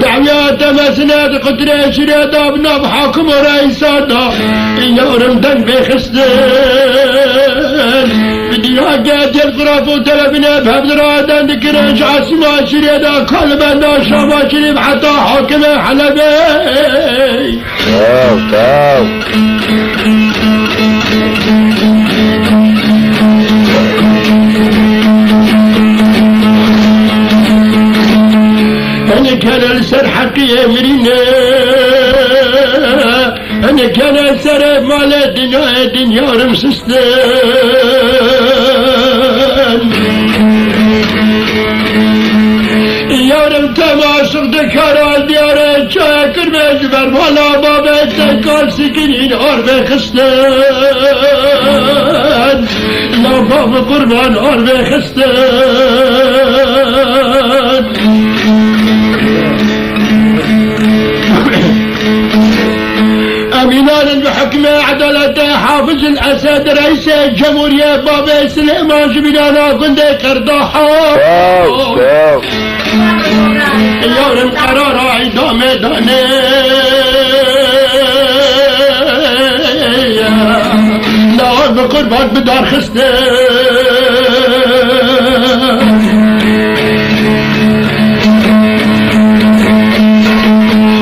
S1: دعويات مسند قدرة شريدا بناب حاكم ورئيسانا يارم دن بخستن بديها قاد القراف وتلبنا بهبدرادن دكرنش عاصمة شريدا كلبنا شابا شريف حتى حاكم حلبي
S2: تاو تاو
S1: أنا كان السر حقي أمرنا أنا كان السر مال الدنيا رمسستان يارم تماشق دكار ديار شاكر مجبر مالا بابا تكار سكنين أربع خستان لا بابا قربان أربع خستان أمينان بحكم عدالة حافظ الأسد رئيس الجمهورية بابا سليمان جبيلانا كنت كرداحا
S2: تاو تاو
S1: يورم قرار عيدام داني لا بقربان بدار خستان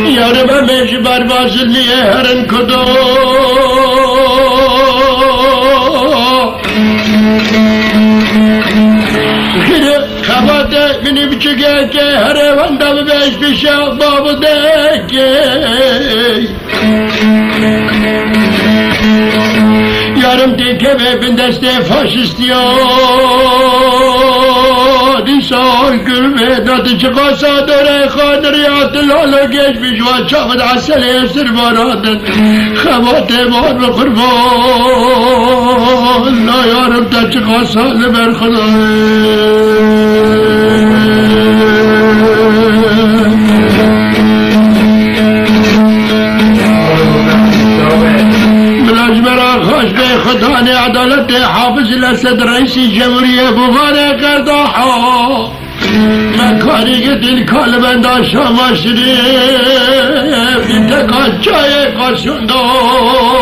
S1: يورم هميش برباز اللي هرن كدو خباته مني بچگه که هر ونده بهش پیشه بابو دکه یارم دیگه به بندسته فاشیستیا دیسان گرمه داده چقا سادره خانریات لالا گش بیشوان چافد عسله سربارادن خباته بار بقربان لا یارم تا چقا سال برخدای خدا نے عدالت حافظ الاسد رئیس جمهوریه بغاره کرداحا مکاری که دل کال بنده شما شریف تکان چای قاسوندای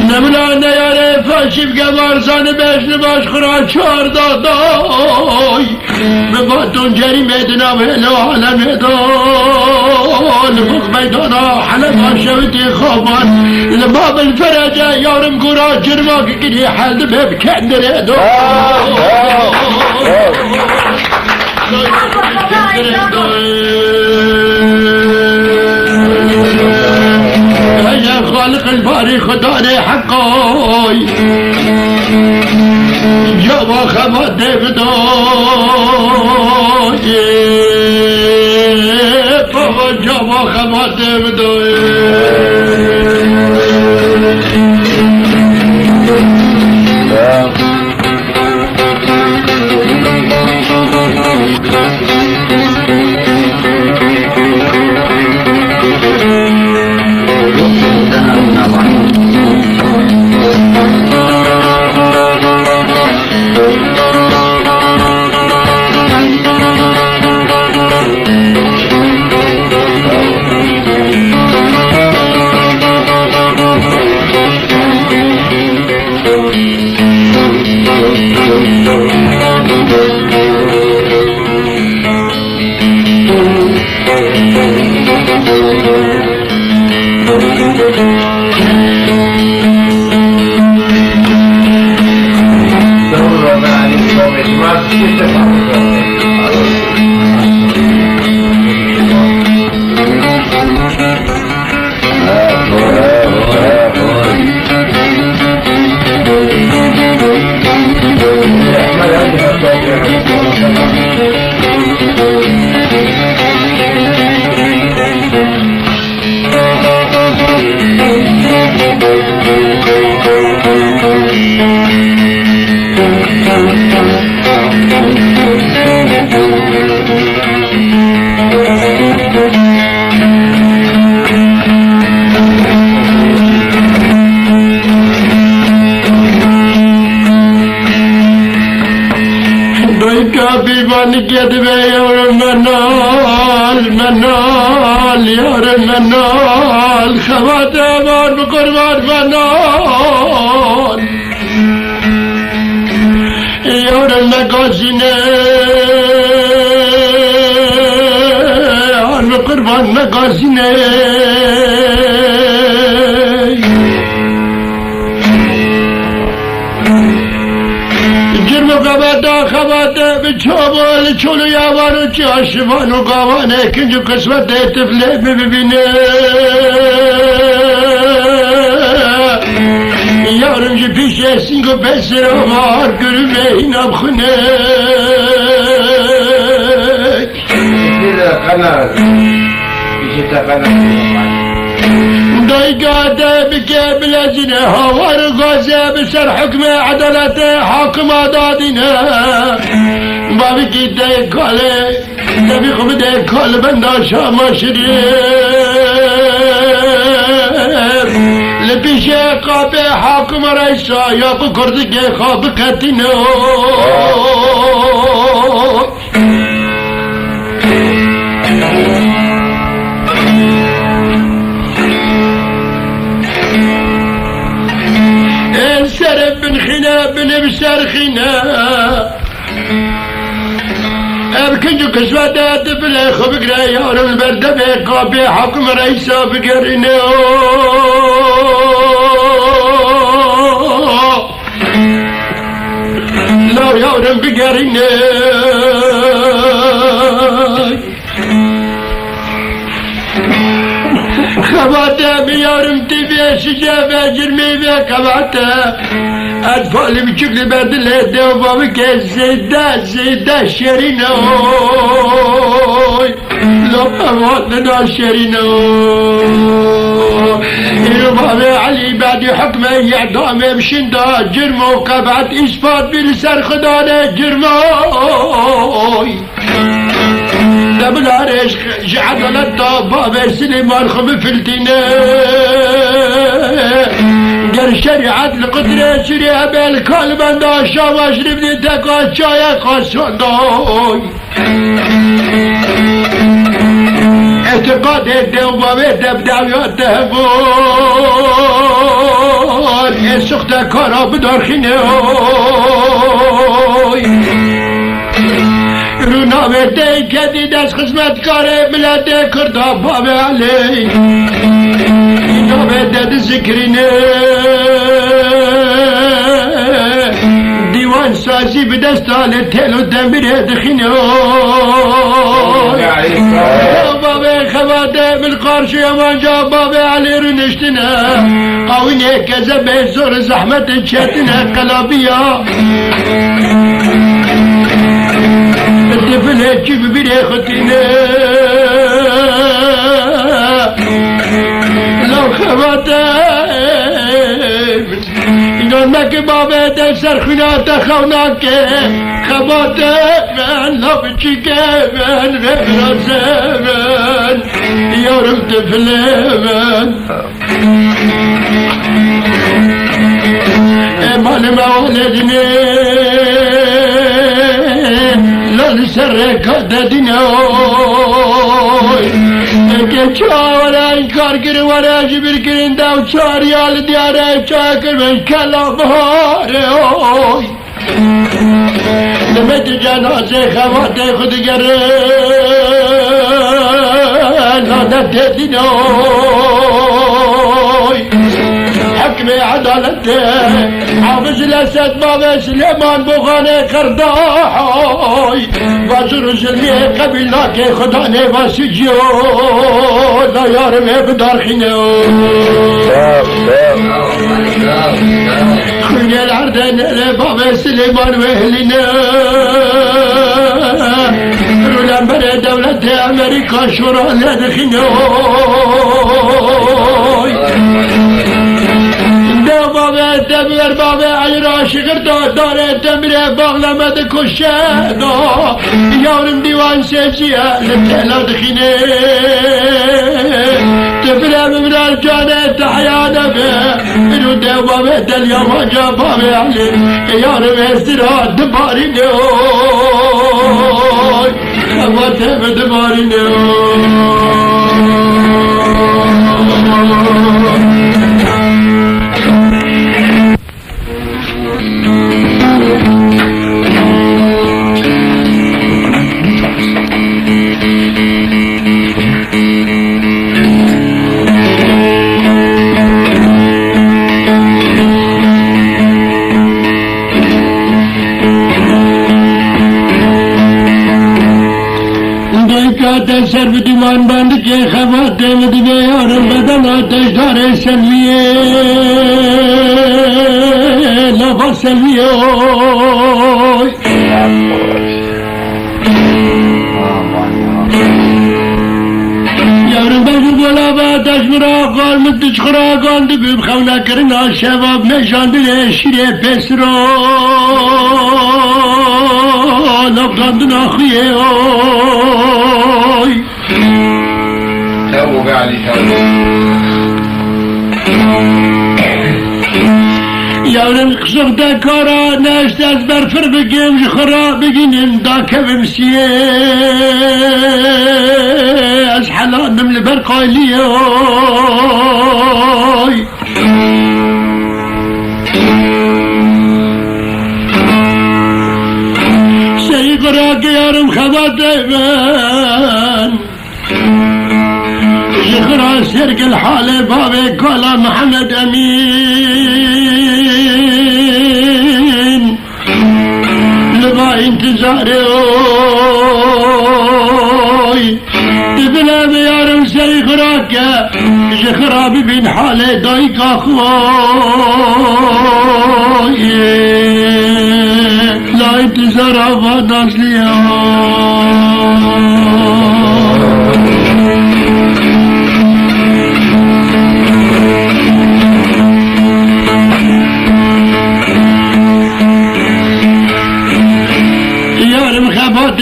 S1: نمنا نیاره فاشیب گمارزان بشن باش خورا چار دادای بباتون جریم ادنا ویلو عالم ادان فوق میدانا حلب شویتی خوابان لباب الفرجة یارم گورا جرما که کنی حل بب کندر ادو يا خالق الباري خداني حقاي جوا خبات بداي بابا جوا خبات بداي منال یار منال خوات بار بقربان منال یار مگازینه آن بقربان مگازینه خواته به چابال چلو یوانو چاشمان و گاوانه کنجو قسمت طفله ببینه یارم جی پیش سینگو بسر و مار گرمه اینم خونه دایگاده بکه بلزینه هاوار غازه بسر حکم عدالت حاکم دادینه بابی کی ده کاله دبی خوب ده کال بنده شاما شریف لپیش قاب حاکم رئیسا یا کو کردگی خواب قتینه بسر خينا اركنجو كسواتات بلا خبق ريار البردة بقابي حكم رئيسا بقرنا لا يارم بقرنا خباتا بيارم تبي شجابة جرمي بكباتا أطفالي بشكل بدل هدى وبابك زيدا شرينوي لو أموتنا شرينوي بابي علي بعد حكمه يعدامي بشندا جرمو قبعت إثبات بلسر خدانه جرموي دبلارش عدلت بابي سليمان خم فلتينه گر شریعت لقدره شریعه بالکال بنده شاواش ربنی تکا چای خاصاندای اعتقاد دوباره دبداویات بود سخت کارا بدارخینه رونامه دی کدی دست خدمتکاره ملت کرده باب علی نامه دد ذکرینه دیوان سازی به دستان تل و دنبیره دخینه بابا خواته بالقارش یمانجا بابا علی رو نشتنه قوینه کزه به زور زحمت چتنه قلابیا الطفل چی ببیره خطینه لو خواته اینانمه بابا ده سرخونات خوناکه خواته من لابچی که من رفرازه من یارم طفله من مال مولدنه لال سر کده دینوی که چاوره این کار کرد وره جبیر کرین دو چاریال دیاره چاکر من کلا بهاره نمت جنازه خوات خود گره لادت دینوی حكم عدالته حافظ الأسد بابا سليمان بغاني كرداحي وزر زلمي قبيلك خداني واسجيو لا يارمي بدار خينيو خيني العردين بابا سليمان وهلنا رولان بري دولة أمريكا شورا لدخينيو بابا تبير بابا عيرا شغردا داره تمره باغلمد کشدا یارم دیوان سیسیه لتلا دخینه تبره بمرار جانه تحیانه به رو دو بابا دل یامانجا بابا علی یارم استرا دبارینه اما تبه دبارینه سر بدیمان بند کے خواتے مدینے اور بدن آتش دارے سلویے لفظ سلویے یارم بگو بولا با آتش براغان مدش خراغان دبیم خونا کرنا شباب نشان دل شیر پسرا لفظان دنا خیه
S3: توبوا علي
S1: يا قصر دكارا ناس تزبر فر بقيم خرا بقين داك بمسيه أزحلان من البرقالية سيقراك يا رم خباتيبان يخرى سرق الحالة بابي قال محمد أمين لبا انتظاري تبلا بيارم سيخراك يخرى ببين حالة دايك أخوي لا انتظار أفضل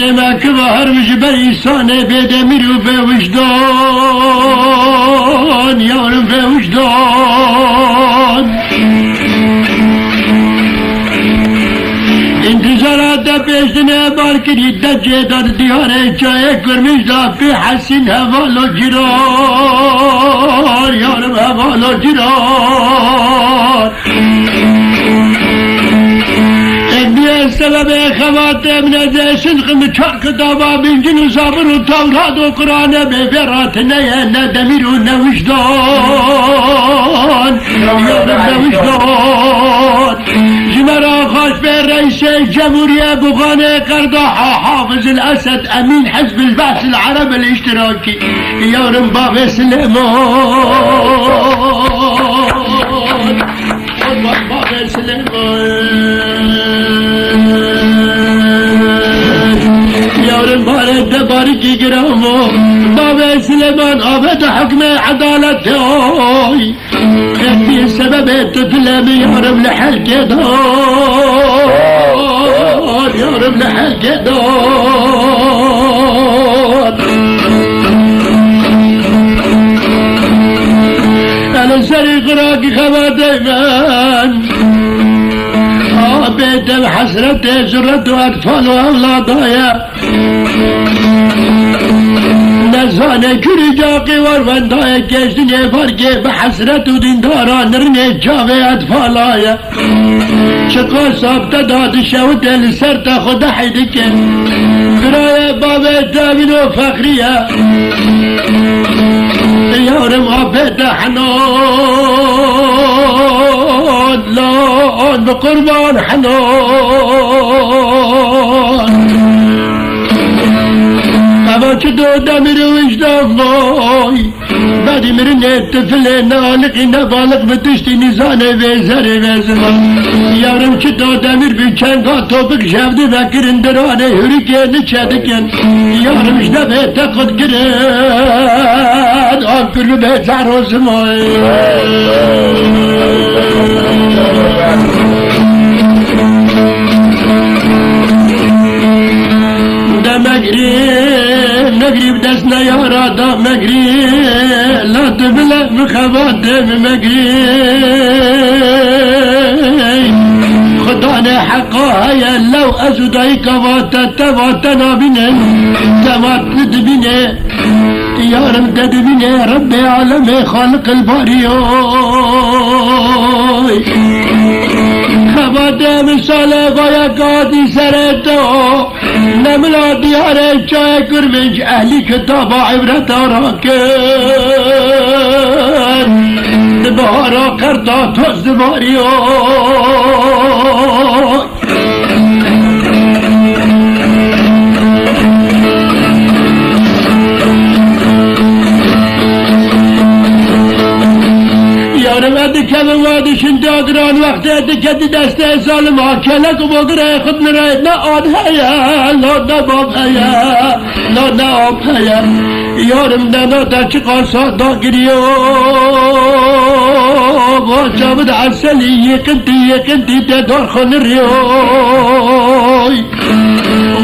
S1: ما كبهر مجبري صاني بيدمر وبوجدان يارم بوجدان انتظارات بيشتنا باركري دجي دار دياري جاي كرمش دا في حسين هفالو جرار يارم هفالو جرار سبب خواتم نزشن خم چار کتابا بینجن و زابر و تورات و قرآن بفرات نیه ندمیر و نوشدان یارم نوشدان جمرا خاش به رئیس جمهوریه بغانه قرداحا حافظ الأسد أمين حزب البعث العرب الاشتراكي يارم باب سليمان باب سليمان يارم بارد باركي قرامو بابا سليمان آبد حكم عدالته يكفي السبب تتلم يارم لحلقه دار يارم لحلقه دار أنا سري قراقي خواتي من بيت حسرته زرته أطفال وأولادها نزانه كري جاقي ورفندايا كيشتني فرقي بحسرته ديندارا نرني جاوي أطفالايا شقا صابته داد الشوت لسرته خد حيدك قرايا بابا تامنو فخرية يارم غفيت حنون جان به قربان حنان اما چه دو دمیر وجدان وای بعدی مرنه طفل نالقی نبالق بتشتی نزانه ویزره ویزمان یارم چه دو دمیر بیچنگا توبک جفده بکرن درانه هریکه نچدکن یارم اشده بیته خود کرد آن کرلو بیتر و زمای مغرب دست نیارا دا مغرب لا تبلا مخوات مغرب خدا نه حقا هيا لو ازودای کواتا تواتا بینه توات بینه یارم دد بینه رب عالم خالق الباریوی خواده مثال بایا قادی سرتو نملا دیاره چای کرمج اهلی کتاب عبرت را کن بهارا کرتا توز باریو دکه وادشین دادران وقت دکه دسته ظالم ها کلک و بگره خود نرید نه آد هیا لا نباب هیا لا ناب هیا یارم دنا در چه قاسا دا گریو با جابد عسلی یکنتی دار خون ریوی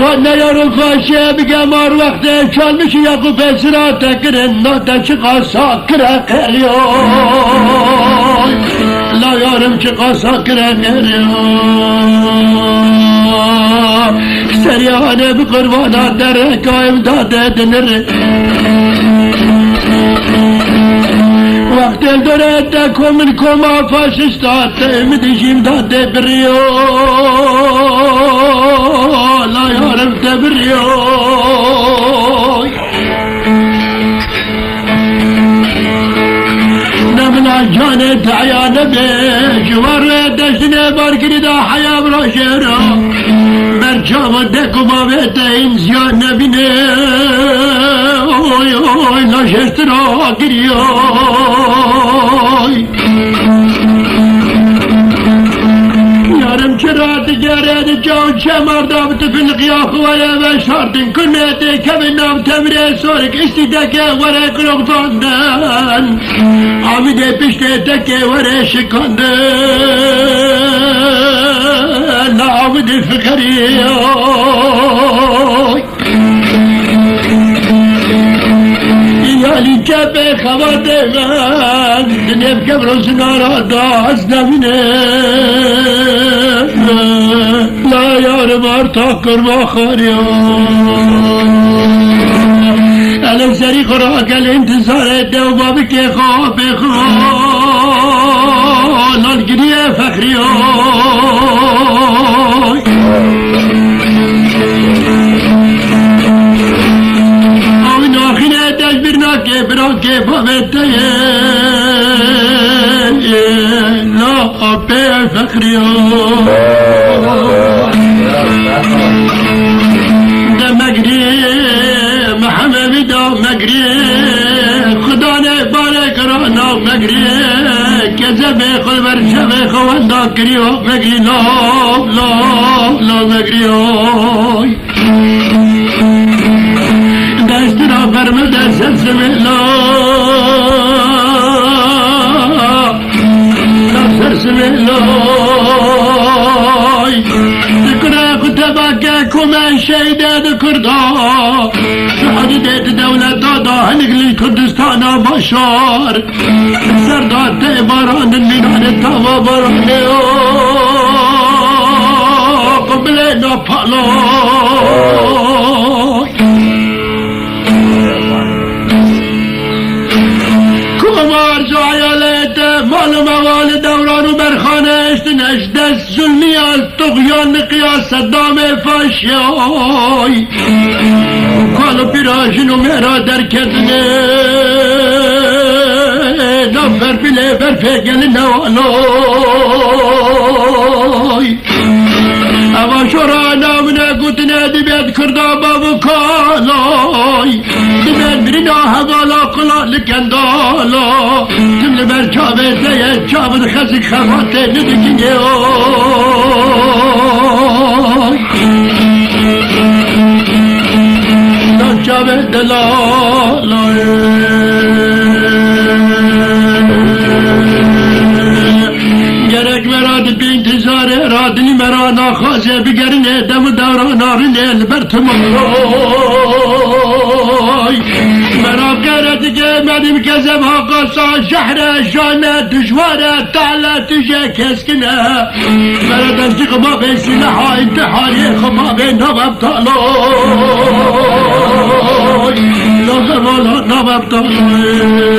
S1: و نیارم فاشه بگم آر وقت چال میشه یاقو پسرا تکرن نا در چه قاسا کرا قریو لا یارم چه قاسا کرنه سریعانه بقربانات در قایم داده دنره وقت داره دکو من کما فاشستات مدیشیم داده بریو لا یارم تبریو جانه تعیانه به جوار دشتنه بارگری دا حیام را شهرا برچام دکو بابت این زیان نبینه اوی اوی نشست را گری اوی یارم چرا دیگره جان چه مردم تفل قیاخ وره و شارتن کنه کمی نام تمره سورک استی دکه وره کلوگتاندن آمیده پشته دکه وره شکاندن آمیده فکری یالی جبه خواته من دنیب کبروز نارا داز نبینه لا یارم ارتا کرما خاریون الان سری خوراک الانتظار دو بابی که خواب خواه لالگریه فخریون آمین آخینه دجبرناکه براکه بابته لا آبه فخریون ده مگری محمد دا مگری خدا نه بارک رانا مگری کذب خود بر شب خواندا کریو مگری لا لا لا مگری دست را فرمود سلسله لا سلسله لا تباكا كما شهيدا ذكردا شهدت دولة دادا هنقلي كردستان بشار سردات باران المينان التوا باران قبلنا فالو كمار زعيالات مال موال دوران برخانه نجدس ظلمی از طغیان قیاس صدام فاشیای کالو پیراژن و مهرا در کردنه نفر بله برفقل نوالوی اما شورانا منه قدنا دبید کردا بابو کالای دبید برنا هوالا قلا لکندالا جمله بر چابه زیه چابد خزی خواته ندکنه چابه دلالای گرک مراد بی انتظار رادنی مرا ناخوازه بگرنه دم دوران آرنه البرتمان مرا قرد که مدیم کذب آقاسا شهر شانه دشواره تعالی تجه کسکنه مرا دستی خما به سلاح انتحاری خما به نواب تالای لازم والا نواب تالای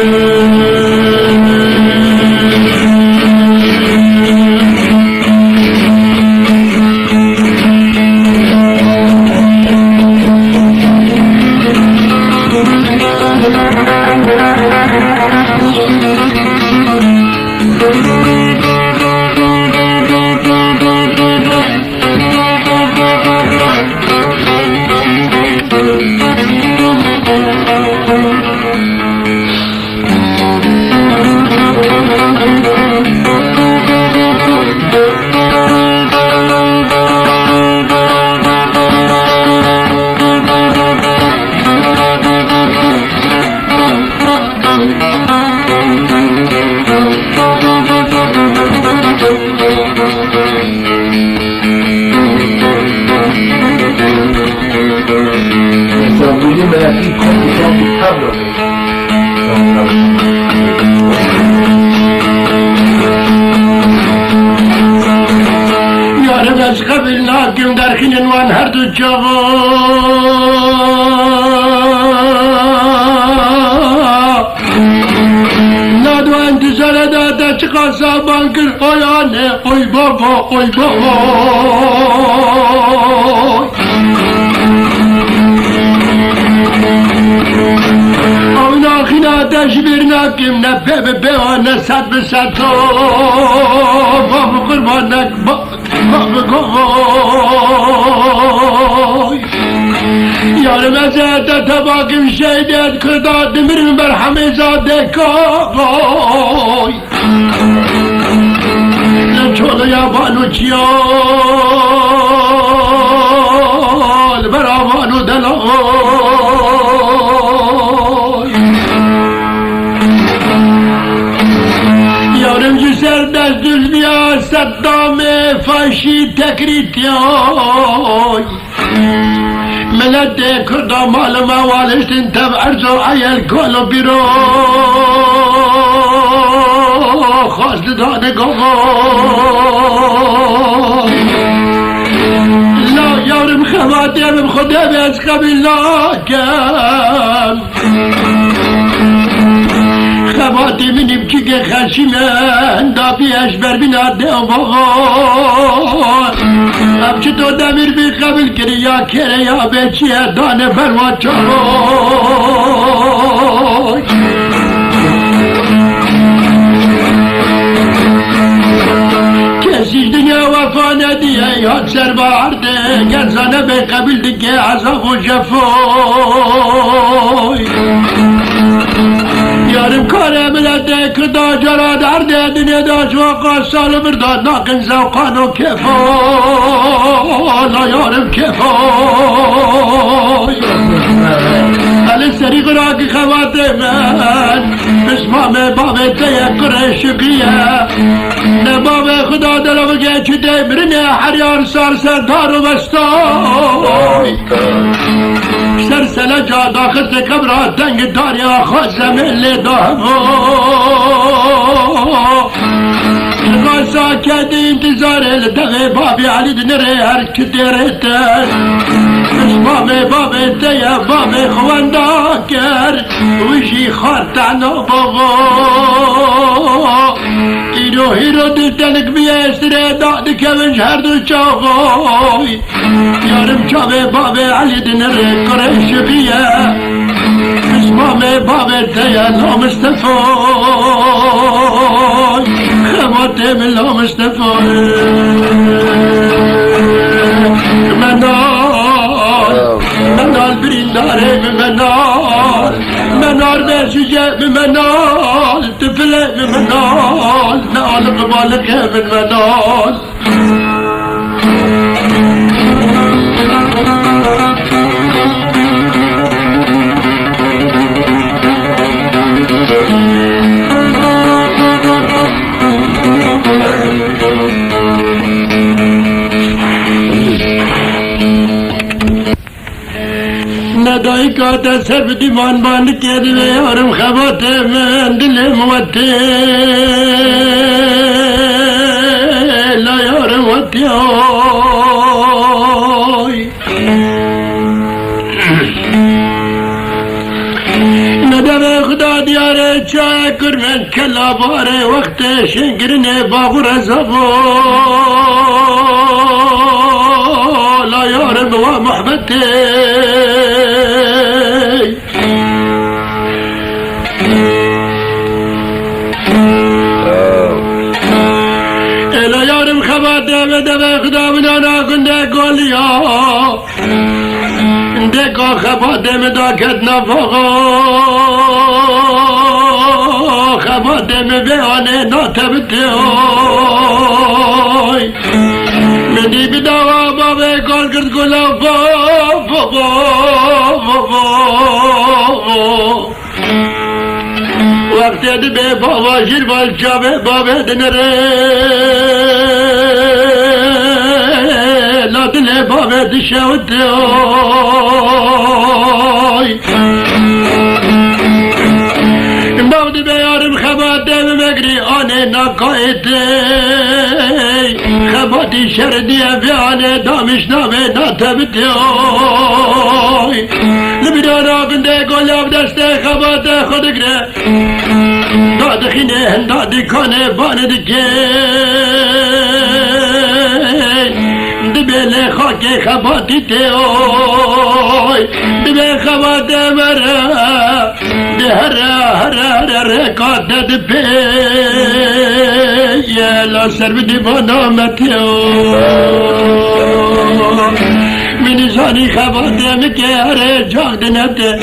S1: یارم از قبل ناکم در خینوان هر دو جواب نادو انتظار داده چقا سابان کر اویانه اوی بابا اوی بابا اونا خینا تشبیر ناکم نفه به بیوانه صد به صد تو بابا قربانک بابا گوی یارم ازیده تباکم شهیدیت کرده دمرم بر همه زاده کاغای نچوله یابانو چیال بر آوانو دلای یارم جسر دست دلبیا صدام فاشی تکریتیای ملت کردا مال ما والشتن تب ارزو عیل کولو بیرو خواست دانه گوی لا یارم خواتیم خدا بیز قبیل ناکم خواتی منیم که خشیمن دا پیش بر بیناده اب چه تو دمیر بی قبل کری یا کره یا بیچیه دانه بروا چاروی کسیش دنیا وفا ندیه یاد سر بارده گرزانه بی قبل دیگه عذاب و جفوی یارم کاره ملده کرده جرا درده دنیا داشت وقا سال برداد ناقن زوقان و کفا یارم کفا علی سری قراقی خوات من بسمام باب تیه قرشقیه نه باب خدا دلو بگه چی دی برنه حریار سار سردار و بستای سرسله جا داخل کبرا تنگ داریا خوزم اللي غاسا كادي انتظار الدغي بابي علي دنري هركتيرتن اسمامي بابي تيا بابي خوان داكر وشي خارتعنا بابا هيرو هيرو دلتنك بيستري دادك من شهر دو شاغوي يارم شابي بابي علي دنري قريش بيه اسمامي بابي تيا لا مستفوي خباته من لا مصطفى منال برينداري منال بشجاع منال تفلة منال نال قبالك من منال ندای کات سر دیوان باند کردی آرم خبات من دل موتی لا یارم وتی ندای خدا دیاره چای کرمن کلا باره وقت شنگرنه باغ رزبو لا یارم و محبتی دبه خدا منانا کنده گولیا دکا خباته مدا کت نفاقا خباته مبیانه ناتبتی مدی بداوا بابه کال کرد گلا وقت دبه بابا شیربال چابه بابه دنره دل بابه دشوتي بعد بيارم خباتي بمقري أنا نقايتي خباتي شردي أبياني دامش نامي ناتبتي لبدانا بندي قولي بدستي خباتي خدقري دادخيني هندادي كاني باندكي دبل خاک خباتی تیوی دبل خبات مرا هر رکات دپی یلا سر بدی بانامتیو منی زانی خبات مکی هر جاگ دنته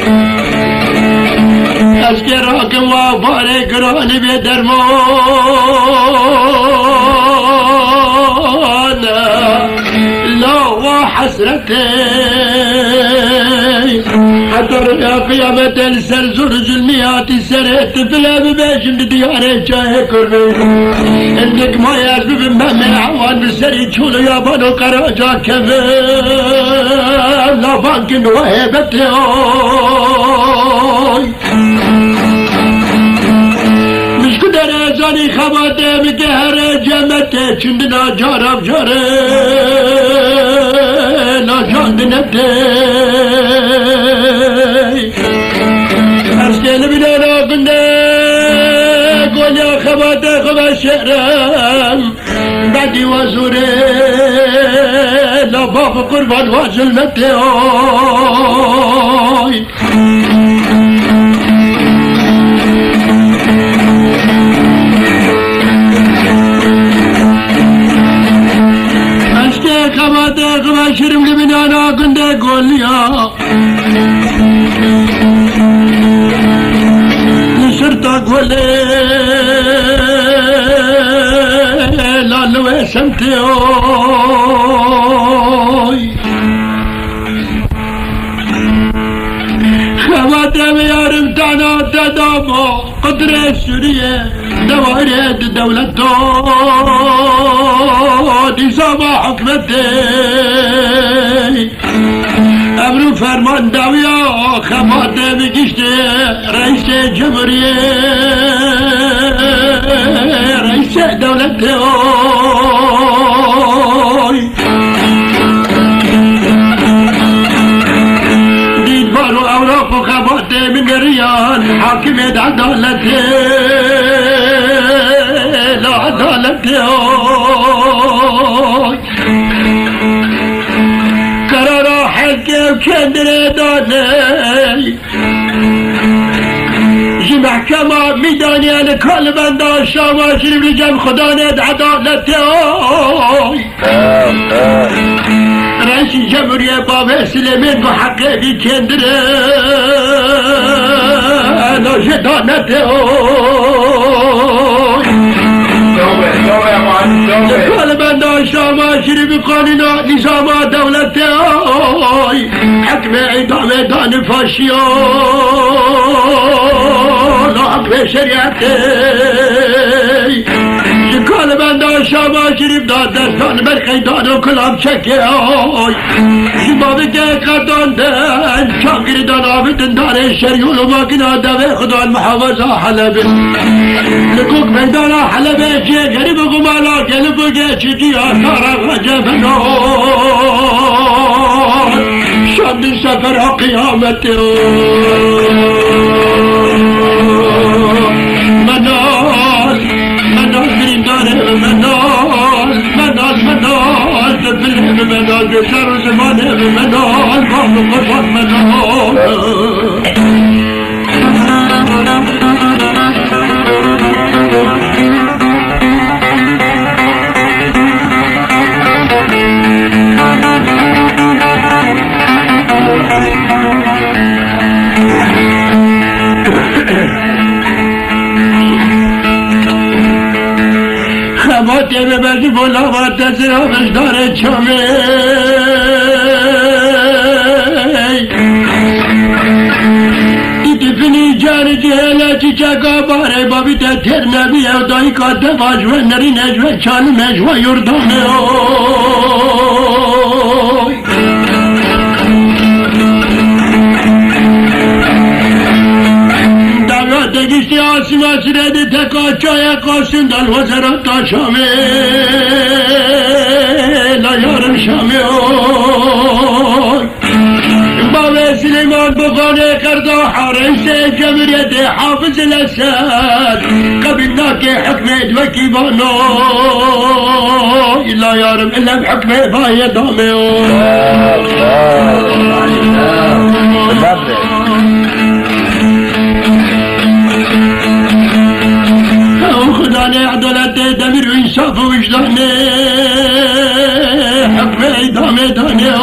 S1: از که راکم و باره گرانی بی حسرتي حضر يا قيامة السر زرج الميات السرت بلا بباش دياري جاي كرمي عندك ما يعزب من عوان بالسري تشولو يا بانو قراجا كمان لا بانك وهبتي مش قدر ازاني خباتي مكهر جمتي چندنا جارب جاري نبدي أرسل بنا قلنا قول يا خباتي خبا شهرام بعدي وزوري لا باب قربان واجل متي شرم لبنانا قنده قوليا نشرتك ولي لالو سمتي خواتم يارم تانا تدامو قدرة سورية دوائرة دولتو نظام حكمتي امرو فرمان داويا خماته بگشته رئيس جمهورية رئيس دولتي دين بارو اوراق خماته من ريان حاكمة عدالتي لا عدالتي كندري داني جي محكمة شما میدانیان کال بنده شما شریف رجم خدا ند عدالت رئیس جمهوری باب سلیمان با حقه بی کندره ناجدانت کال بنده شما شریف قانون نظام دولت حکم اعدام دان فاشیان حکم شریعت کال بنده شما شریف داد دستان برخیدان و کلام چکه شبابی که قداندن چاگریدان آبیدن داره شریول و ماکنا دوه خدا محافظه حلبه لکوک میدان حلبه چه گریب و گمالا گلب و گه چیزی آثار وجبنا شد سفر قیامت منال گریندانه منال تفلهم منال بشر زمانه منال قام قصد منال خباتی ببردی بولا و تزرابش داره چمه دیدی فنی جان جهله چی چکا باره بابی تر نبیه و دایی کاته واجوه نری نجوه چانو نجوه یردانه دگیستی آسیما سرده تکا چای قاسم دل وزران تا شامه لایارم شامه بابا سلیمان بخانه کرده حارس جمهوریت حافظ الاسد قبلنا که حکم ادوکی بانو لایارم الا بحکم بای دامه عدالت دمیر و انصاف و وجدانه حکم اعدام دانه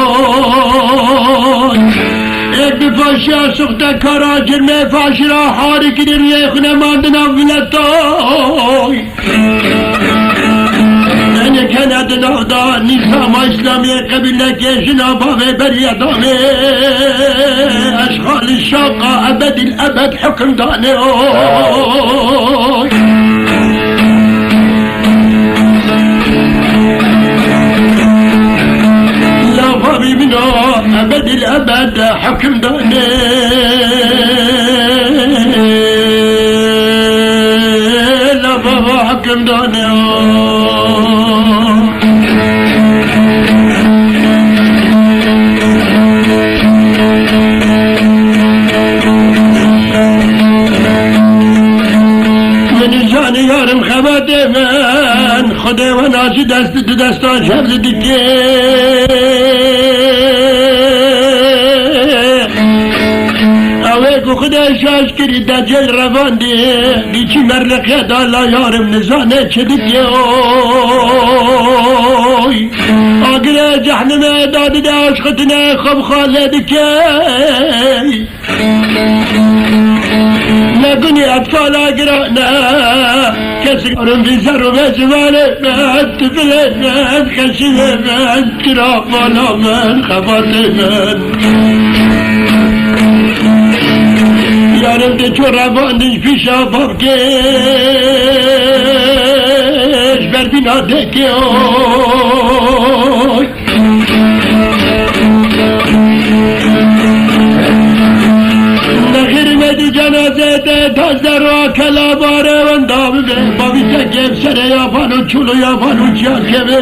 S1: ایک بفاشی سخته کارا جرم فاشی را حاری که در روی خونه ماندن ولتای این کند نهدا نظام اسلامی قبیله که جنابه بری ادامه اشغال الشاقه ابد الابد حکم دانه أبد الأبد حكم داني لا بابا حكم داني من جاني يارم خباتي من خدي وناسي دستان شبز دكي خدا شاش کری دجل روان دی چی مرلقه دالا یارم نزانه چه دیگه آگر جهنم داده ده عشقتنه خب خالد که نگونی اطفال آگرانه کسی کارم بی سر و بزمانه من تفله من خشیمه من کرا مالا من خباته من یارم ده چو روانش پیش آباب کش بر بینا دکی نخیر مدی جنازه ده تازده را کلا باره وندام به بابی تکیم سر یابانو چولو یابانو چیان که به